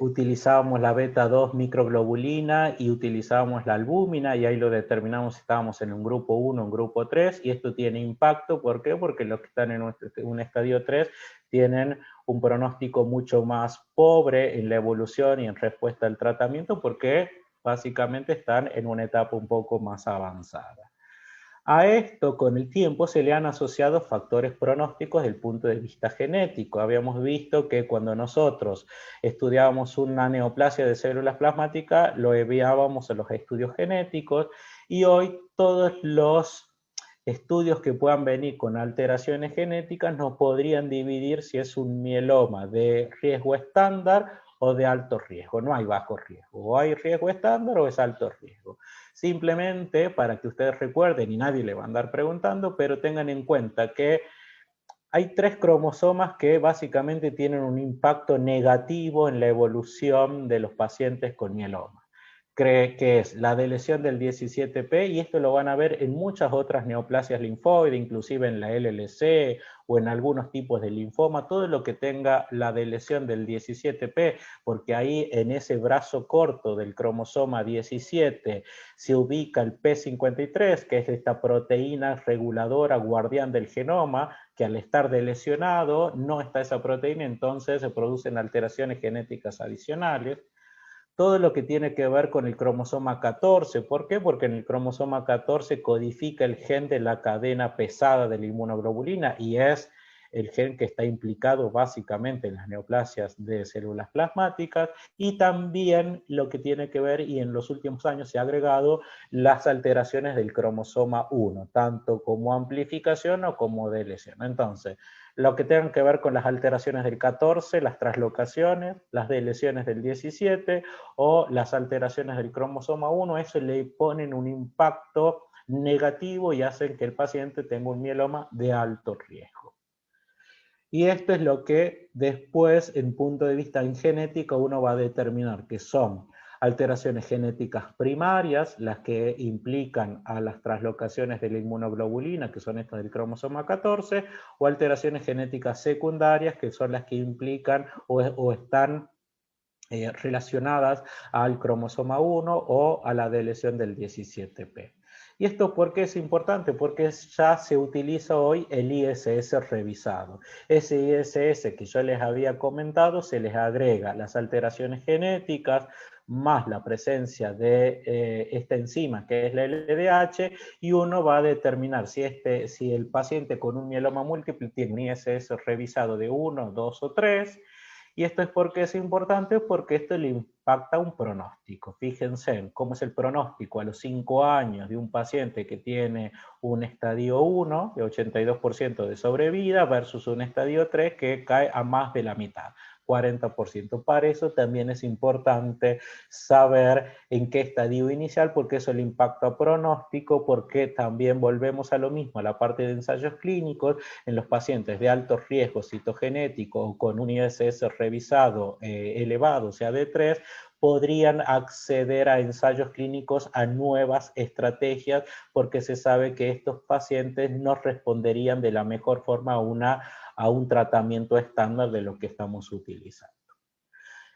Utilizábamos la beta 2 microglobulina y utilizábamos la albúmina, y ahí lo determinamos si estábamos en un grupo 1 o un grupo 3, y esto tiene impacto. ¿Por qué? Porque los que están en un estadio 3 tienen un pronóstico mucho más pobre en la evolución y en respuesta al tratamiento, porque básicamente están en una etapa un poco más avanzada. A esto, con el tiempo, se le han asociado factores pronósticos desde el punto de vista genético. Habíamos visto que cuando nosotros estudiábamos una neoplasia de células plasmáticas, lo enviábamos a los estudios genéticos, y hoy todos los estudios que puedan venir con alteraciones genéticas nos podrían dividir si es un mieloma de riesgo estándar o de alto riesgo. No hay bajo riesgo, o hay riesgo estándar o es alto riesgo. Simplemente para que ustedes recuerden, y nadie le va a andar preguntando, pero tengan en cuenta que hay 3 cromosomas que básicamente tienen un impacto negativo en la evolución de los pacientes con mieloma. Que es la deleción del 17p, y esto lo van a ver en muchas otras neoplasias linfoides, inclusive en la LLC o en algunos tipos de linfoma, todo lo que tenga la deleción del 17p, porque ahí en ese brazo corto del cromosoma 17 se ubica el P53, que es esta proteína reguladora guardián del genoma, que al estar delecionado no está esa proteína, entonces se producen alteraciones genéticas adicionales. Todo lo que tiene que ver con el cromosoma 14. ¿Por qué? Porque en el cromosoma 14 codifica el gen de la cadena pesada de la inmunoglobulina, y es el gen que está implicado básicamente en las neoplasias de células plasmáticas, y también lo que tiene que ver, y en los últimos años se ha agregado, las alteraciones del cromosoma 1, tanto como amplificación o como deleción. Entonces, lo que tengan que ver con las alteraciones del 14, las translocaciones, las deleciones del 17 o las alteraciones del cromosoma 1, eso le ponen un impacto negativo y hacen que el paciente tenga un mieloma de alto riesgo. Y esto es lo que después, en punto de vista en genética, uno va a determinar que son alteraciones genéticas primarias, las que implican a las translocaciones de la inmunoglobulina, que son estas del cromosoma 14, o alteraciones genéticas secundarias, que son las que implican o están relacionadas al cromosoma 1 o a la deleción del 17p. ¿Y esto por qué es importante? Porque ya se utiliza hoy el ISS revisado. Ese ISS que yo les había comentado, se les agrega las alteraciones genéticas, más la presencia de esta enzima que es la LDH, y uno va a determinar si el paciente con un mieloma múltiple tiene un ISS revisado de 1, 2 o 3. Y esto es porque es importante, porque esto le impacta un pronóstico. Fíjense en cómo es el pronóstico a los 5 años de un paciente que tiene un estadio 1 de 82% de sobrevida versus un estadio 3 que cae a más de la mitad, 40%. Para eso también es importante saber en qué estadio inicial, porque eso le impacta pronóstico, porque también volvemos a lo mismo, a la parte de ensayos clínicos, en los pacientes de alto riesgo citogenético o con un ISS revisado elevado, o sea, de 3, podrían acceder a ensayos clínicos a nuevas estrategias, porque se sabe que estos pacientes no responderían de la mejor forma a un tratamiento estándar de lo que estamos utilizando.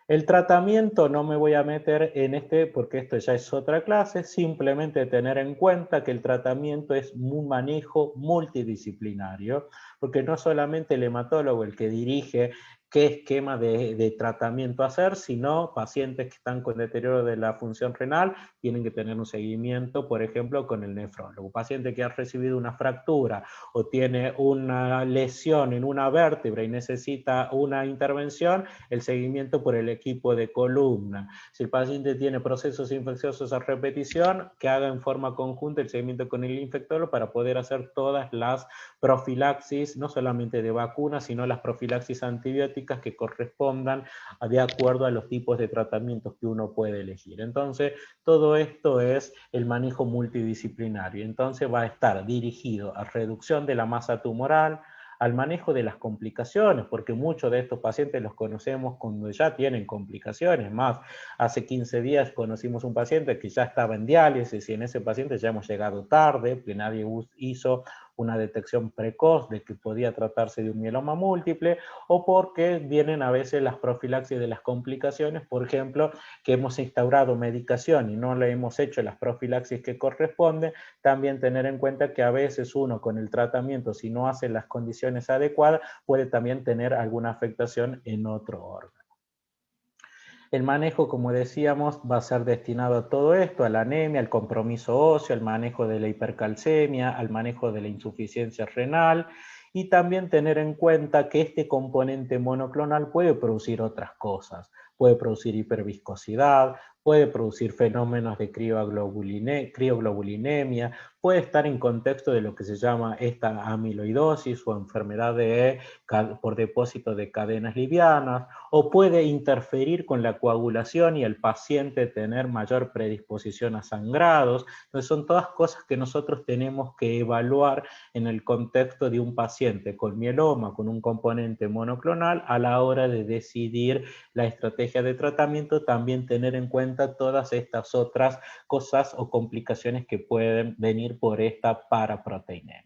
El tratamiento no me voy a meter en porque esto ya es otra clase, simplemente tener en cuenta que el tratamiento es un manejo multidisciplinario, porque no solamente el hematólogo el que dirige qué esquema de tratamiento hacer, sino pacientes que están con deterioro de la función renal tienen que tener un seguimiento, por ejemplo, con el nefrólogo. Paciente que ha recibido una fractura o tiene una lesión en una vértebra y necesita una intervención, el seguimiento por el equipo de columna. Si el paciente tiene procesos infecciosos a repetición, que haga en forma conjunta el seguimiento con el infectólogo para poder hacer todas las profilaxis, no solamente de vacunas, sino las profilaxis antibióticas que correspondan de acuerdo a los tipos de tratamientos que uno puede elegir. Entonces, todo esto es el manejo multidisciplinario. Entonces, va a estar dirigido a reducción de la masa tumoral, al manejo de las complicaciones, porque muchos de estos pacientes los conocemos cuando ya tienen complicaciones. Más, hace 15 días conocimos un paciente que ya estaba en diálisis y en ese paciente ya hemos llegado tarde, que nadie hizo una detección precoz de que podía tratarse de un mieloma múltiple, o porque vienen a veces las profilaxis de las complicaciones, por ejemplo, que hemos instaurado medicación y no le hemos hecho las profilaxis que corresponden. También tener en cuenta que a veces uno con el tratamiento, si no hace las condiciones adecuadas, puede también tener alguna afectación en otro órgano. El manejo, como decíamos, va a ser destinado a todo esto, a la anemia, al compromiso óseo, al manejo de la hipercalcemia, al manejo de la insuficiencia renal, y también tener en cuenta que este componente monoclonal puede producir otras cosas. Puede producir hiperviscosidad, puede producir fenómenos de crioglobulinemia, puede estar en contexto de lo que se llama esta amiloidosis o enfermedad por depósito de cadenas livianas, o puede interferir con la coagulación y el paciente tener mayor predisposición a sangrados. Entonces son todas cosas que nosotros tenemos que evaluar en el contexto de un paciente con mieloma, con un componente monoclonal, a la hora de decidir la estrategia de tratamiento, también tener en cuenta todas estas otras cosas o complicaciones que pueden venir por esta paraproteinemia.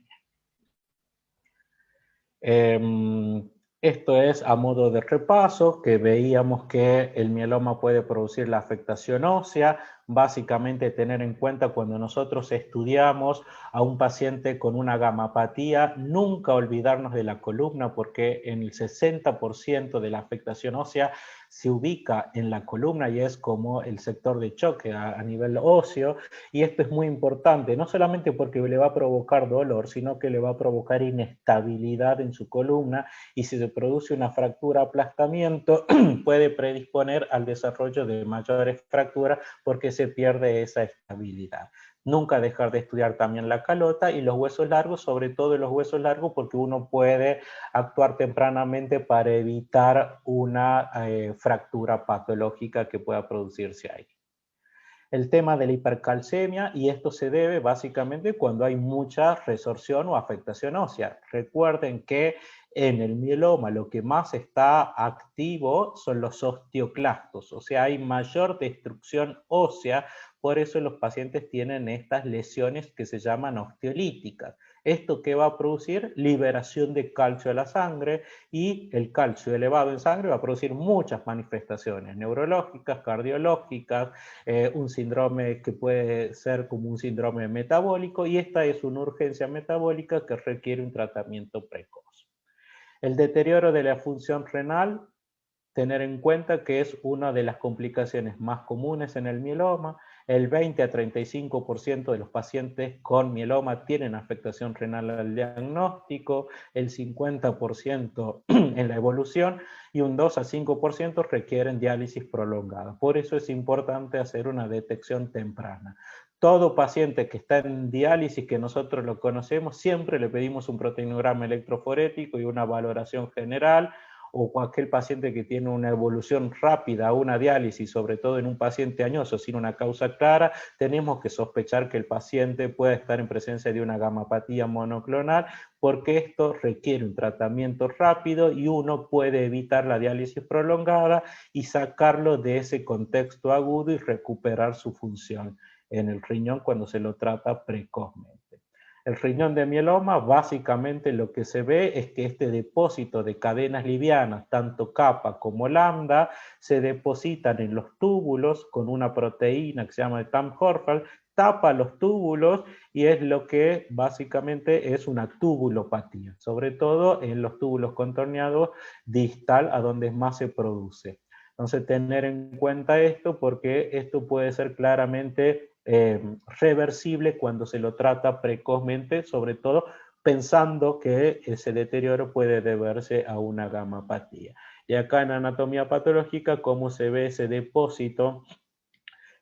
Esto es a modo de repaso, que veíamos que el mieloma puede producir la afectación ósea. Básicamente tener en cuenta cuando nosotros estudiamos a un paciente con una gamapatía, nunca olvidarnos de la columna, porque en el 60% de la afectación ósea se ubica en la columna y es como el sector de choque a nivel óseo. Y esto es muy importante, no solamente porque le va a provocar dolor, sino que le va a provocar inestabilidad en su columna, y si se produce una fractura aplastamiento puede predisponer al desarrollo de mayores fracturas porque se pierde esa estabilidad. Nunca dejar de estudiar también la calota y los huesos largos, sobre todo los huesos largos, porque uno puede actuar tempranamente para evitar una fractura patológica que pueda producirse ahí. El tema de la hipercalcemia, y esto se debe básicamente cuando hay mucha resorción o afectación ósea. Recuerden que En el mieloma lo que más está activo son los osteoclastos, o sea, hay mayor destrucción ósea, por eso los pacientes tienen estas lesiones que se llaman osteolíticas. ¿Esto qué va a producir? Liberación de calcio a la sangre, y el calcio elevado en sangre va a producir muchas manifestaciones neurológicas, cardiológicas, un síndrome que puede ser como un síndrome metabólico, y esta es una urgencia metabólica que requiere un tratamiento precoz. El deterioro de la función renal, tener en cuenta que es una de las complicaciones más comunes en el mieloma. El 20 a 35% de los pacientes con mieloma tienen afectación renal al diagnóstico, el 50% en la evolución, y un 2 a 5% requieren diálisis prolongada. Por eso es importante hacer una detección temprana. Todo paciente que está en diálisis, que nosotros lo conocemos, siempre le pedimos un proteinograma electroforético y una valoración general, o aquel paciente que tiene una evolución rápida a una diálisis, sobre todo en un paciente añoso sin una causa clara, tenemos que sospechar que el paciente puede estar en presencia de una gamapatía monoclonal, porque esto requiere un tratamiento rápido y uno puede evitar la diálisis prolongada y sacarlo de ese contexto agudo y recuperar su función en el riñón cuando se lo trata precozmente. El riñón de mieloma, básicamente lo que se ve es que este depósito de cadenas livianas, tanto kappa como lambda, se depositan en los túbulos con una proteína que se llama el TAM-Horfeld, tapa los túbulos y es lo que básicamente es una tubulopatía, sobre todo en los túbulos contorneados distal, a donde más se produce. Entonces, tener en cuenta esto, porque esto puede ser claramente reversible cuando se lo trata precozmente, sobre todo pensando que ese deterioro puede deberse a una gamapatía. Y acá en anatomía patológica, cómo se ve ese depósito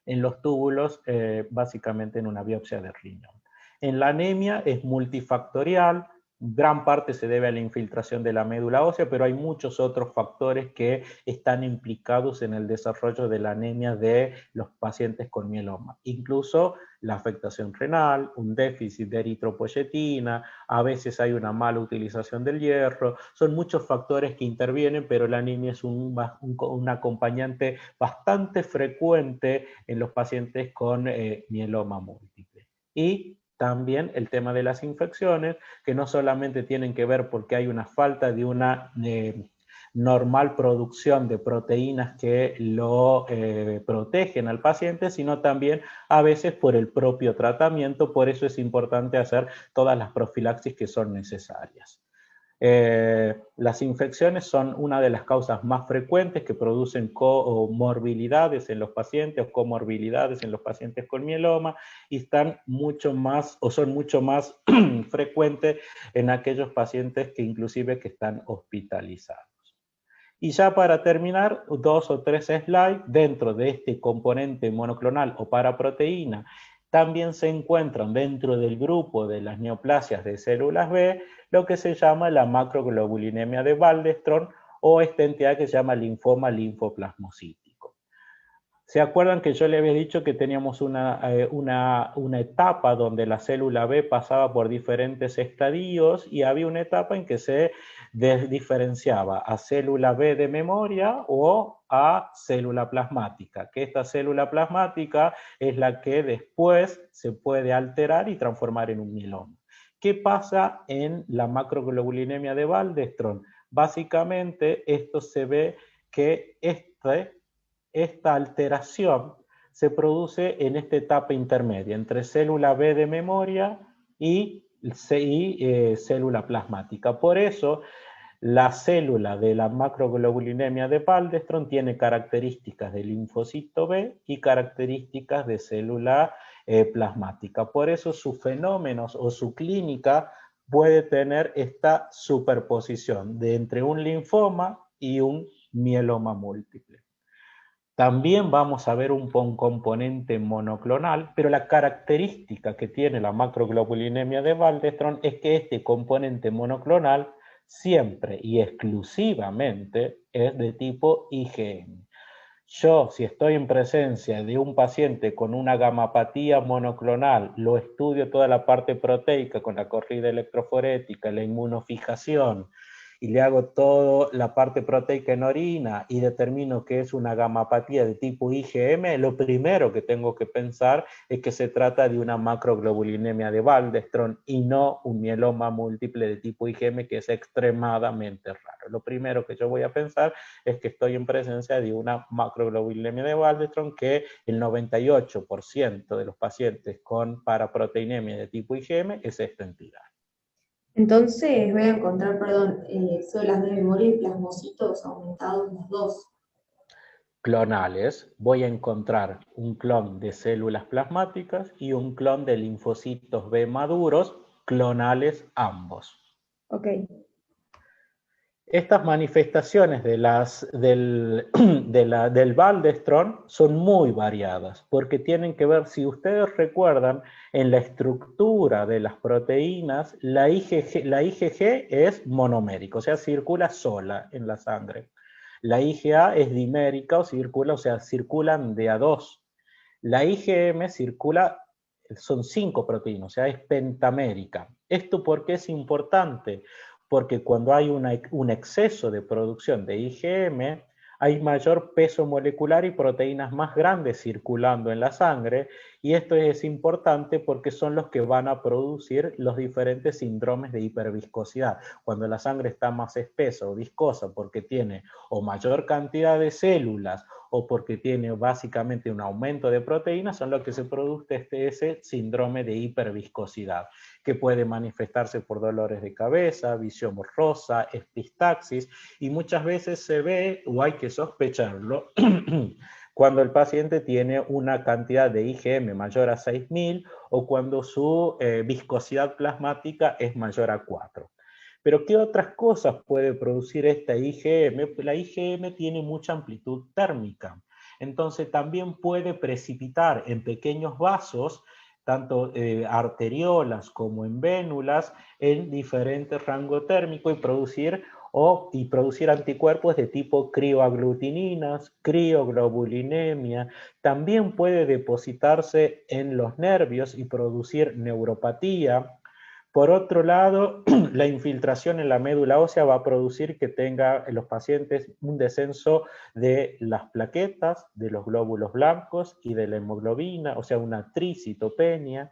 en los túbulos, básicamente en una biopsia de riñón. En la anemia es multifactorial, gran parte se debe a la infiltración de la médula ósea, pero hay muchos otros factores que están implicados en el desarrollo de la anemia de los pacientes con mieloma. Incluso la afectación renal, un déficit de eritropoyetina, a veces hay una mala utilización del hierro, son muchos factores que intervienen, pero la anemia es un acompañante bastante frecuente en los pacientes con mieloma múltiple. Y también el tema de las infecciones, que no solamente tienen que ver porque hay una falta de una normal producción de proteínas que lo protegen al paciente, sino también a veces por el propio tratamiento. Por eso es importante hacer todas las profilaxis que son necesarias. Las infecciones son una de las causas más frecuentes que producen comorbilidades en los pacientes o comorbilidades en los pacientes con mieloma, y están mucho más o son mucho más frecuentes en aquellos pacientes que inclusive que están hospitalizados. Y ya para terminar, 2 o 3 slides, dentro de este componente monoclonal o paraproteína, también se encuentran dentro del grupo de las neoplasias de células B lo que se llama la macroglobulinemia de Waldenström, o esta entidad que se llama linfoma linfoplasmocítico. ¿Se acuerdan que yo le había dicho que teníamos una etapa donde la célula B pasaba por diferentes estadios, y había una etapa en que se diferenciaba a célula B de memoria o a célula plasmática? Que esta célula plasmática es la que después se puede alterar y transformar en un mieloma. ¿Qué pasa en la macroglobulinemia de Waldenström? Básicamente esto se ve que esta alteración se produce en esta etapa intermedia, entre célula B de memoria y célula plasmática. Por eso, la célula de la macroglobulinemia de Waldenström tiene características de linfocito B y características de célula plasmática. Por eso sus fenómenos o su clínica puede tener esta superposición de entre un linfoma y un mieloma múltiple. También vamos a ver un componente monoclonal, pero la característica que tiene la macroglobulinemia de Waldenström es que este componente monoclonal siempre y exclusivamente es de tipo IgM. Yo, si estoy en presencia de un paciente con una gamapatía monoclonal, lo estudio toda la parte proteica con la corrida electroforética, la inmunofijación, y le hago toda la parte proteica en orina y determino que es una gamapatía de tipo IgM, lo primero que tengo que pensar es que se trata de una macroglobulinemia de Waldenström y no un mieloma múltiple de tipo IgM, que es extremadamente raro. Lo primero que yo voy a pensar es que estoy en presencia de una macroglobulinemia de Waldenström, que el 98% de los pacientes con paraproteinemia de tipo IgM es esta entidad. Entonces voy a encontrar, perdón, células de memoria y plasmocitos aumentados los dos. Clonales, voy a encontrar un clon de células plasmáticas y un clon de linfocitos B maduros, clonales ambos. Ok. Estas manifestaciones del Waldenström son muy variadas, porque tienen que ver, si ustedes recuerdan, en la estructura de las proteínas, la IgG es monomérica, o sea, circula sola en la sangre. La IgA es dimérica o sea, circulan de a dos. La IgM circula, son 5 proteínas, o sea, es pentamérica. ¿Esto por qué es importante? Porque cuando hay un exceso de producción de IgM, hay mayor peso molecular y proteínas más grandes circulando en la sangre, y esto es importante porque son los que van a producir los diferentes síndromes de hiperviscosidad. Cuando la sangre está más espesa o viscosa porque tiene o mayor cantidad de células o porque tiene básicamente un aumento de proteínas, son los que se produce ese síndrome de hiperviscosidad, que puede manifestarse por dolores de cabeza, visión borrosa, epistaxis, y muchas veces se ve, o hay que sospecharlo, cuando el paciente tiene una cantidad de IgM mayor a 6.000 o cuando su viscosidad plasmática es mayor a 4. Pero ¿qué otras cosas puede producir esta IgM? La IgM tiene mucha amplitud térmica, entonces también puede precipitar en pequeños vasos, tanto arteriolas como en vénulas, en diferentes rangos térmicos y producir anticuerpos de tipo crioaglutininas, crioglobulinemia. También puede depositarse en los nervios y producir neuropatía. Por otro lado, la infiltración en la médula ósea va a producir que tenga en los pacientes un descenso de las plaquetas, de los glóbulos blancos y de la hemoglobina, o sea, una tricitopenia.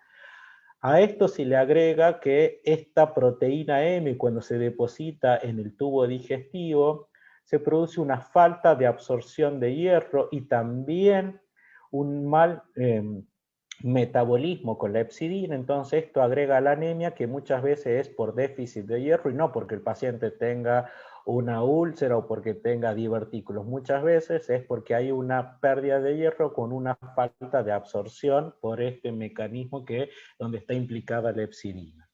A esto se le agrega que esta proteína M, cuando se deposita en el tubo digestivo, se produce una falta de absorción de hierro y también un mal metabolismo con la hepcidina. Entonces esto agrega la anemia, que muchas veces es por déficit de hierro y no porque el paciente tenga una úlcera o porque tenga divertículos. Muchas veces es porque hay una pérdida de hierro con una falta de absorción por este mecanismo donde está implicada la hepcidina.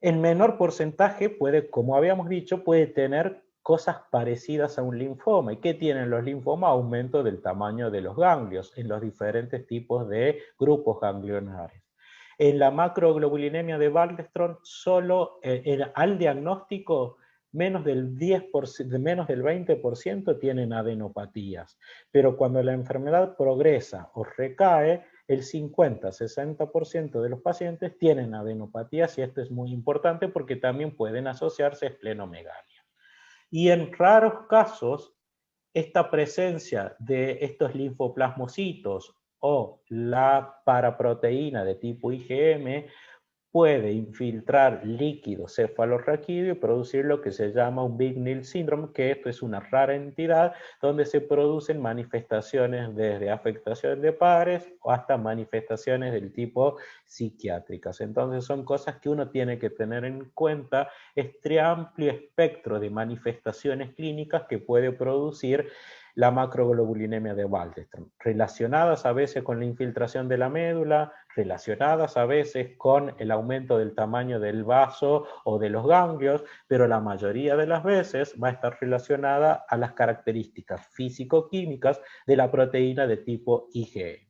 En menor porcentaje puede, como habíamos dicho, puede tener cosas parecidas a un linfoma. ¿Y qué tienen los linfomas? Aumento del tamaño de los ganglios en los diferentes tipos de grupos ganglionares. En la macroglobulinemia de Waldenström, solo al diagnóstico menos del 10%, menos del 20% tienen adenopatías, pero cuando la enfermedad progresa o recae, el 50-60% de los pacientes tienen adenopatías, y esto es muy importante porque también pueden asociarse a esplenomegalia. Y en raros casos, esta presencia de estos linfoplasmocitos o la paraproteína de tipo IgM puede infiltrar líquido cefalorraquídeo y producir lo que se llama un Big Nil síndrome, que esto es una rara entidad donde se producen manifestaciones desde afectaciones de pares hasta manifestaciones del tipo psiquiátricas. Entonces son cosas que uno tiene que tener en cuenta, este amplio espectro de manifestaciones clínicas que puede producir la macroglobulinemia de Waldenström, relacionadas a veces con la infiltración de la médula, relacionadas a veces con el aumento del tamaño del vaso o de los ganglios, pero la mayoría de las veces va a estar relacionada a las características físico-químicas de la proteína de tipo IgE.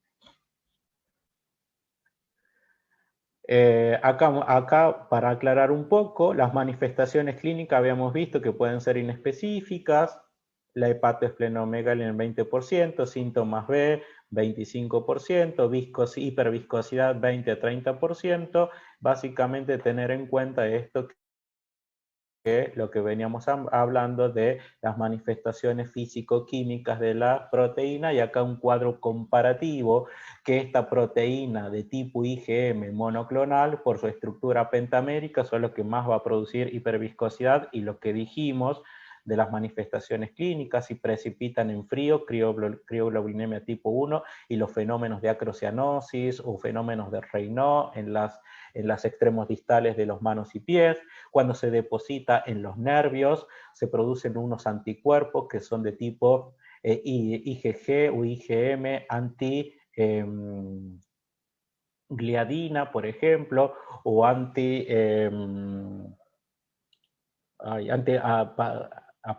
Acá, para aclarar un poco, las manifestaciones clínicas habíamos visto que pueden ser inespecíficas, la hepatoesplenomegalia en el 20%, síntomas B 25%, hiperviscosidad 20-30%, básicamente tener en cuenta esto lo que veníamos hablando de las manifestaciones físico-químicas de la proteína, y acá un cuadro comparativo, que esta proteína de tipo IgM monoclonal, por su estructura pentamérica, son los que más va a producir hiperviscosidad, y lo que dijimos de las manifestaciones clínicas, si precipitan en frío, crioglobulinemia tipo 1, y los fenómenos de acrocianosis o fenómenos de Raynaud en las extremos distales de los manos y pies. Cuando se deposita en los nervios, se producen unos anticuerpos que son de tipo IgG o IgM gliadina, por ejemplo, o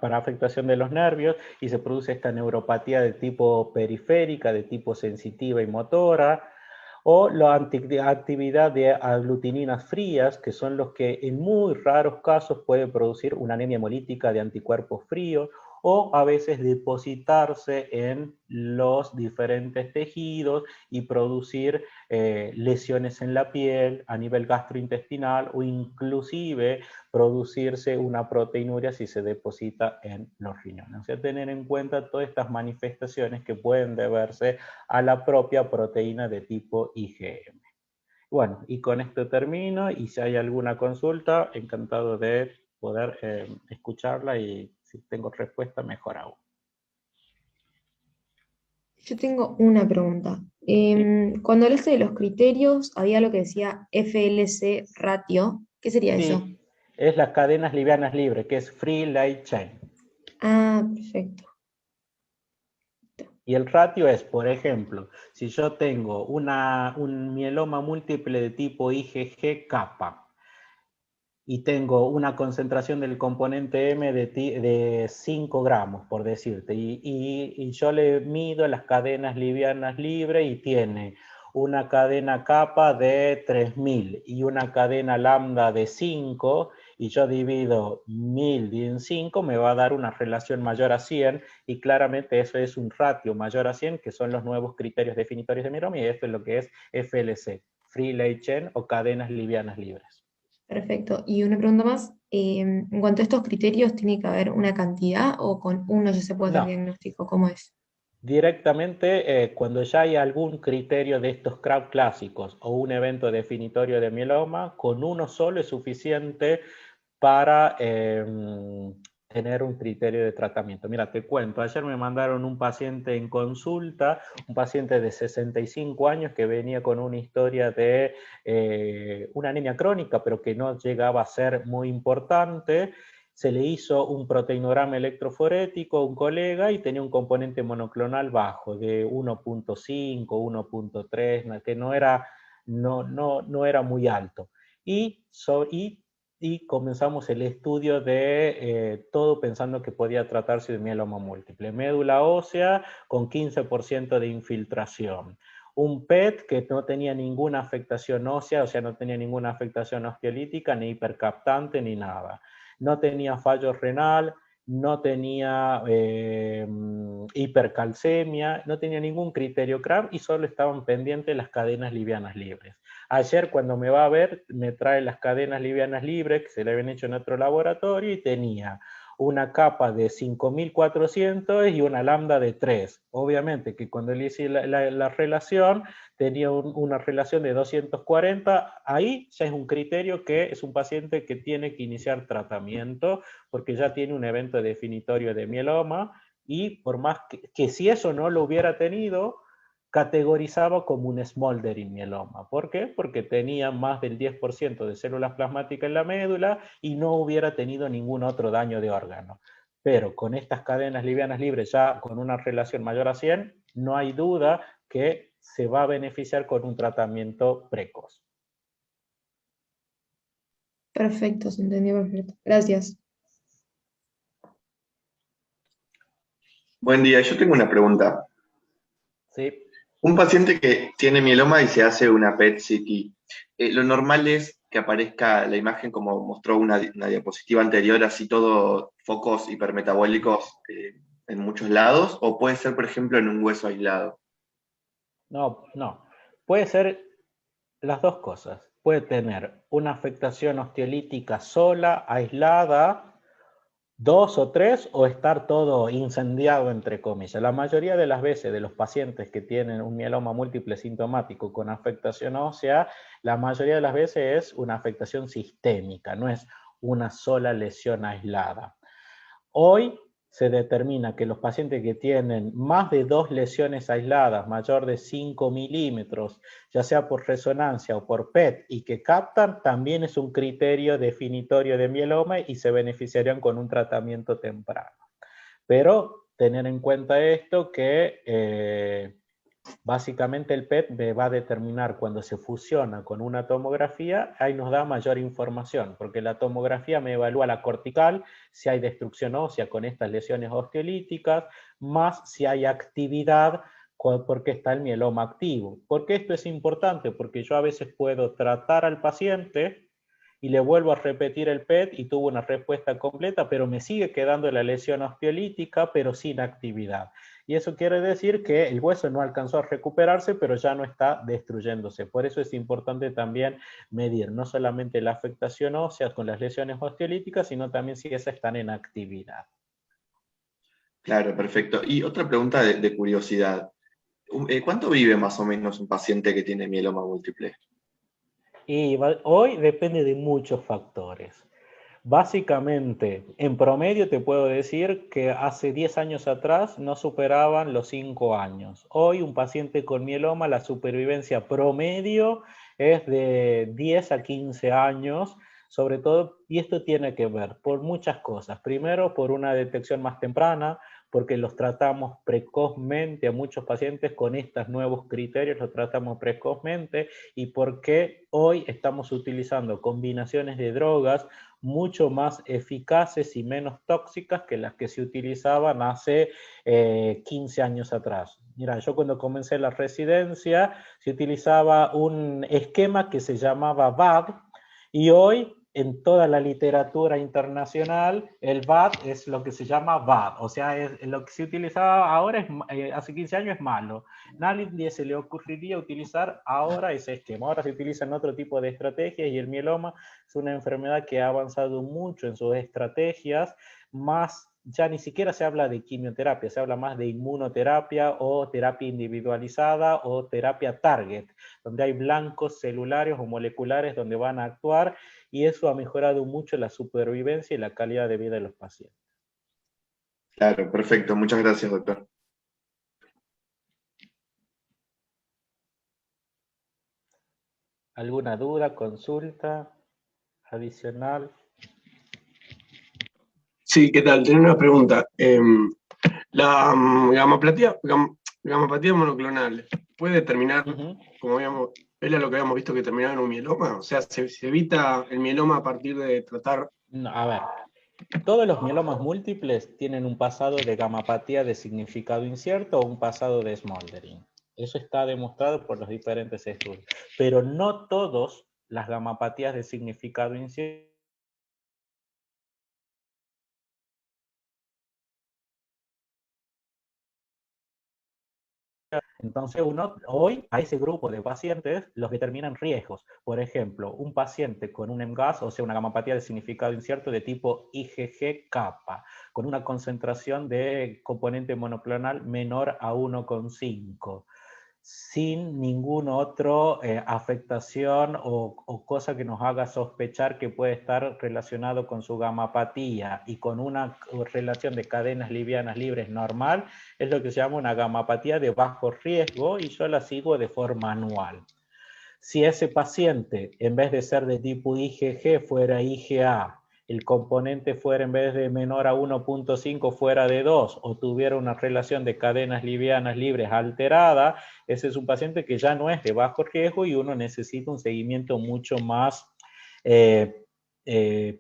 para afectación de los nervios, y se produce esta neuropatía de tipo periférica, de tipo sensitiva y motora, o la actividad de aglutininas frías, que son los que en muy raros casos pueden producir una anemia hemolítica de anticuerpos fríos, o a veces depositarse en los diferentes tejidos y producir lesiones en la piel a nivel gastrointestinal, o inclusive producirse una proteinuria si se deposita en los riñones. O sea, tener en cuenta todas estas manifestaciones que pueden deberse a la propia proteína de tipo IgM. Bueno, y con esto termino, y si hay alguna consulta, encantado de poder escucharla, y si tengo respuesta, mejor aún. Yo tengo una pregunta. Cuando hablaste de los criterios, había lo que decía FLC ratio. ¿Qué sería eso? Sí, es las cadenas livianas libres, que es Free Light Chain. Ah, perfecto. Y el ratio es, por ejemplo, si yo tengo un mieloma múltiple de tipo IgG kappa, y tengo una concentración del componente M de 5 gramos, por decirte, y yo le mido las cadenas livianas libres, y tiene una cadena kappa de 3000 y una cadena lambda de 5, y yo divido 1000 en 5, me va a dar una relación mayor a 100, y claramente eso es un ratio mayor a 100, que son los nuevos criterios definitorios de mieloma, y esto es lo que es FLC, Free Light Chain, o cadenas livianas libres. Perfecto. Y una pregunta más. En cuanto a estos criterios, ¿tiene que haber una cantidad o con uno ya se puede hacer No, diagnóstico? ¿Cómo es? directamente, cuando ya hay algún criterio de estos CRAB clásicos o un evento definitorio de mieloma, con uno solo es suficiente para tener un criterio de tratamiento. Mira, te cuento, ayer me mandaron un paciente en consulta, un paciente de 65 años que venía con una historia de una anemia crónica, pero que no llegaba a ser muy importante. Se le hizo un proteinograma electroforético a un colega, y tenía un componente monoclonal bajo, de 1.5, 1.3, que no era muy alto. Y comenzamos el estudio de todo pensando que podía tratarse de mieloma múltiple. Médula ósea con 15% de infiltración. Un PET que no tenía ninguna afectación ósea, o sea, no tenía ninguna afectación osteolítica, ni hipercaptante, ni nada. No tenía fallo renal, no tenía hipercalcemia, no tenía ningún criterio CRAB, y solo estaban pendientes las cadenas livianas libres. Ayer, cuando me va a ver, me trae las cadenas livianas libres que se le habían hecho en otro laboratorio, y tenía una capa de 5400 y una lambda de 3. Obviamente que cuando le hice la relación, tenía una relación de 240. Ahí ya es un criterio que es un paciente que tiene que iniciar tratamiento, porque ya tiene un evento definitorio de mieloma, y por más que si eso no lo hubiera tenido, categorizaba como un smoldering mieloma. ¿Por qué? Porque tenía más del 10% de células plasmáticas en la médula y no hubiera tenido ningún otro daño de órgano. Pero con estas cadenas livianas libres, ya con una relación mayor a 100, no hay duda que se va a beneficiar con un tratamiento precoz. Perfecto, se entendió perfecto. Gracias. Buen día, yo tengo una pregunta. ¿Sí? Un paciente que tiene mieloma y se hace una PET-CT, lo normal es que aparezca la imagen como mostró una diapositiva anterior, así todo focos hipermetabólicos en muchos lados, o puede ser, por ejemplo, en un hueso aislado. No. Puede ser las dos cosas. puede tener una afectación osteolítica sola, aislada, 2 o 3, o estar todo incendiado, entre comillas. La mayoría de las veces de los pacientes que tienen un mieloma múltiple sintomático con afectación ósea, la mayoría de las veces es una afectación sistémica, no es una sola lesión aislada. Hoy se determina que los pacientes que tienen más de 2 lesiones aisladas, mayor de 5 milímetros, ya sea por resonancia o por PET, y que captan, también es un criterio definitorio de mieloma y se beneficiarían con un tratamiento temprano. Pero tener en cuenta esto que básicamente el PET me va a determinar cuando se fusiona con una tomografía, ahí nos da mayor información, porque la tomografía me evalúa la cortical, si hay destrucción ósea con estas lesiones osteolíticas, más si hay actividad porque está el mieloma activo. ¿Por qué esto es importante? Porque yo a veces puedo tratar al paciente y le vuelvo a repetir el PET y tuvo una respuesta completa, pero me sigue quedando la lesión osteolítica, pero sin actividad. Y eso quiere decir que el hueso no alcanzó a recuperarse, pero ya no está destruyéndose. Por eso es importante también medir no solamente la afectación ósea con las lesiones osteolíticas, sino también si esas están en actividad. Claro, perfecto. Y otra pregunta de curiosidad. ¿Cuánto vive más o menos un paciente que tiene mieloma múltiple? Y hoy depende de muchos factores. Básicamente, en promedio te puedo decir que hace 10 años atrás no superaban los 5 años. Hoy un paciente con mieloma, la supervivencia promedio es de 10 a 15 años, sobre todo, y esto tiene que ver por muchas cosas. Primero, por una detección más temprana, porque los tratamos precozmente a muchos pacientes con estos nuevos criterios, los tratamos precozmente, y porque hoy estamos utilizando combinaciones de drogas mucho más eficaces y menos tóxicas que las que se utilizaban hace 15 años atrás. Mira, yo cuando comencé la residencia se utilizaba un esquema que se llamaba VAD, y hoy en toda la literatura internacional el VAD es lo que se llama VAD, o sea, lo que se utilizaba ahora, hace 15 años es malo. Nadie se le ocurriría utilizar ahora ese esquema. Ahora se utilizan otro tipo de estrategias y el mieloma es una enfermedad que ha avanzado mucho en sus estrategias, más ya ni siquiera se habla de quimioterapia, se habla más de inmunoterapia o terapia individualizada o terapia target, donde hay blancos celulares o moleculares donde van a actuar, y eso ha mejorado mucho la supervivencia y la calidad de vida de los pacientes. Claro, perfecto. Muchas gracias, doctor. ¿Alguna duda, consulta adicional? Sí, ¿qué tal? Tengo una pregunta. La gamapatía monoclonal puede terminar, como era lo que habíamos visto que terminaba en un mieloma? O sea, ¿se evita el mieloma a partir de tratar? No, a ver, todos los mielomas múltiples tienen un pasado de gamapatía de significado incierto o un pasado de smoldering. Eso está demostrado por los diferentes estudios. Pero no todas las gamapatías de significado incierto Entonces hoy a ese grupo de pacientes los determinan riesgos. Por ejemplo, un paciente con un MGUS, o sea, una gamapatía de significado incierto de tipo IgG-kappa, con una concentración de componente monoclonal menor a 1,5, sin ninguna otra afectación o cosa que nos haga sospechar que puede estar relacionado con su gamapatía, y con una relación de cadenas livianas libres normal, es lo que se llama una gamapatía de bajo riesgo, y yo la sigo de forma anual. Si ese paciente, en vez de ser de tipo IgG, fuera IgA, el componente fuera, en vez de menor a 1,5, fuera de 2, o tuviera una relación de cadenas livianas libres alterada, ese es un paciente que ya no es de bajo riesgo y uno necesita un seguimiento mucho más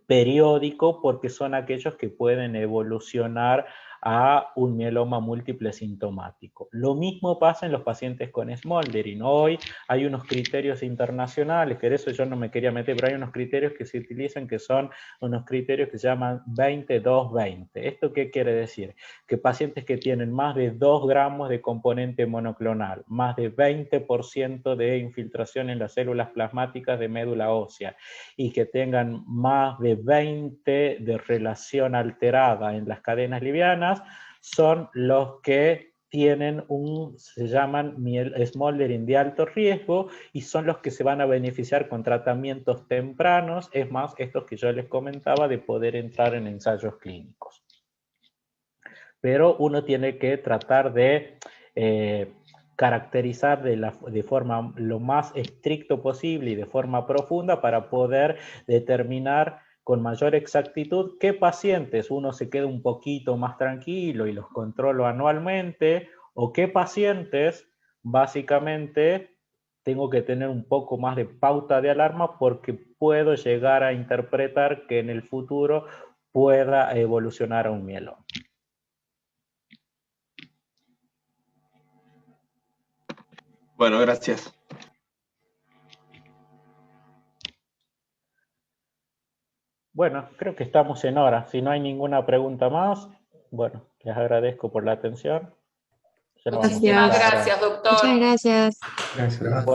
periódico, porque son aquellos que pueden evolucionar a un mieloma múltiple sintomático. Lo mismo pasa en los pacientes con smoldering. Hoy hay unos criterios internacionales, que de eso yo no me quería meter, pero hay unos criterios que se utilizan que son unos criterios que se llaman 20-2-20. ¿Esto qué quiere decir? Que pacientes que tienen más de 2 gramos de componente monoclonal, más de 20% de infiltración en las células plasmáticas de médula ósea y que tengan más de 20 de relación alterada en las cadenas livianas, son los que tienen se llaman smoldering de alto riesgo y son los que se van a beneficiar con tratamientos tempranos, es más, estos que yo les comentaba de poder entrar en ensayos clínicos. Pero uno tiene que tratar de caracterizar de forma lo más estricto posible y de forma profunda para poder determinar con mayor exactitud qué pacientes uno se queda un poquito más tranquilo y los controlo anualmente, o qué pacientes básicamente tengo que tener un poco más de pauta de alarma porque puedo llegar a interpretar que en el futuro pueda evolucionar a un mieloma. Bueno, gracias. Bueno, creo que estamos en hora. Si no hay ninguna pregunta más, bueno, les agradezco por la atención. Muchísimas gracias, doctor. Muchas gracias. Gracias.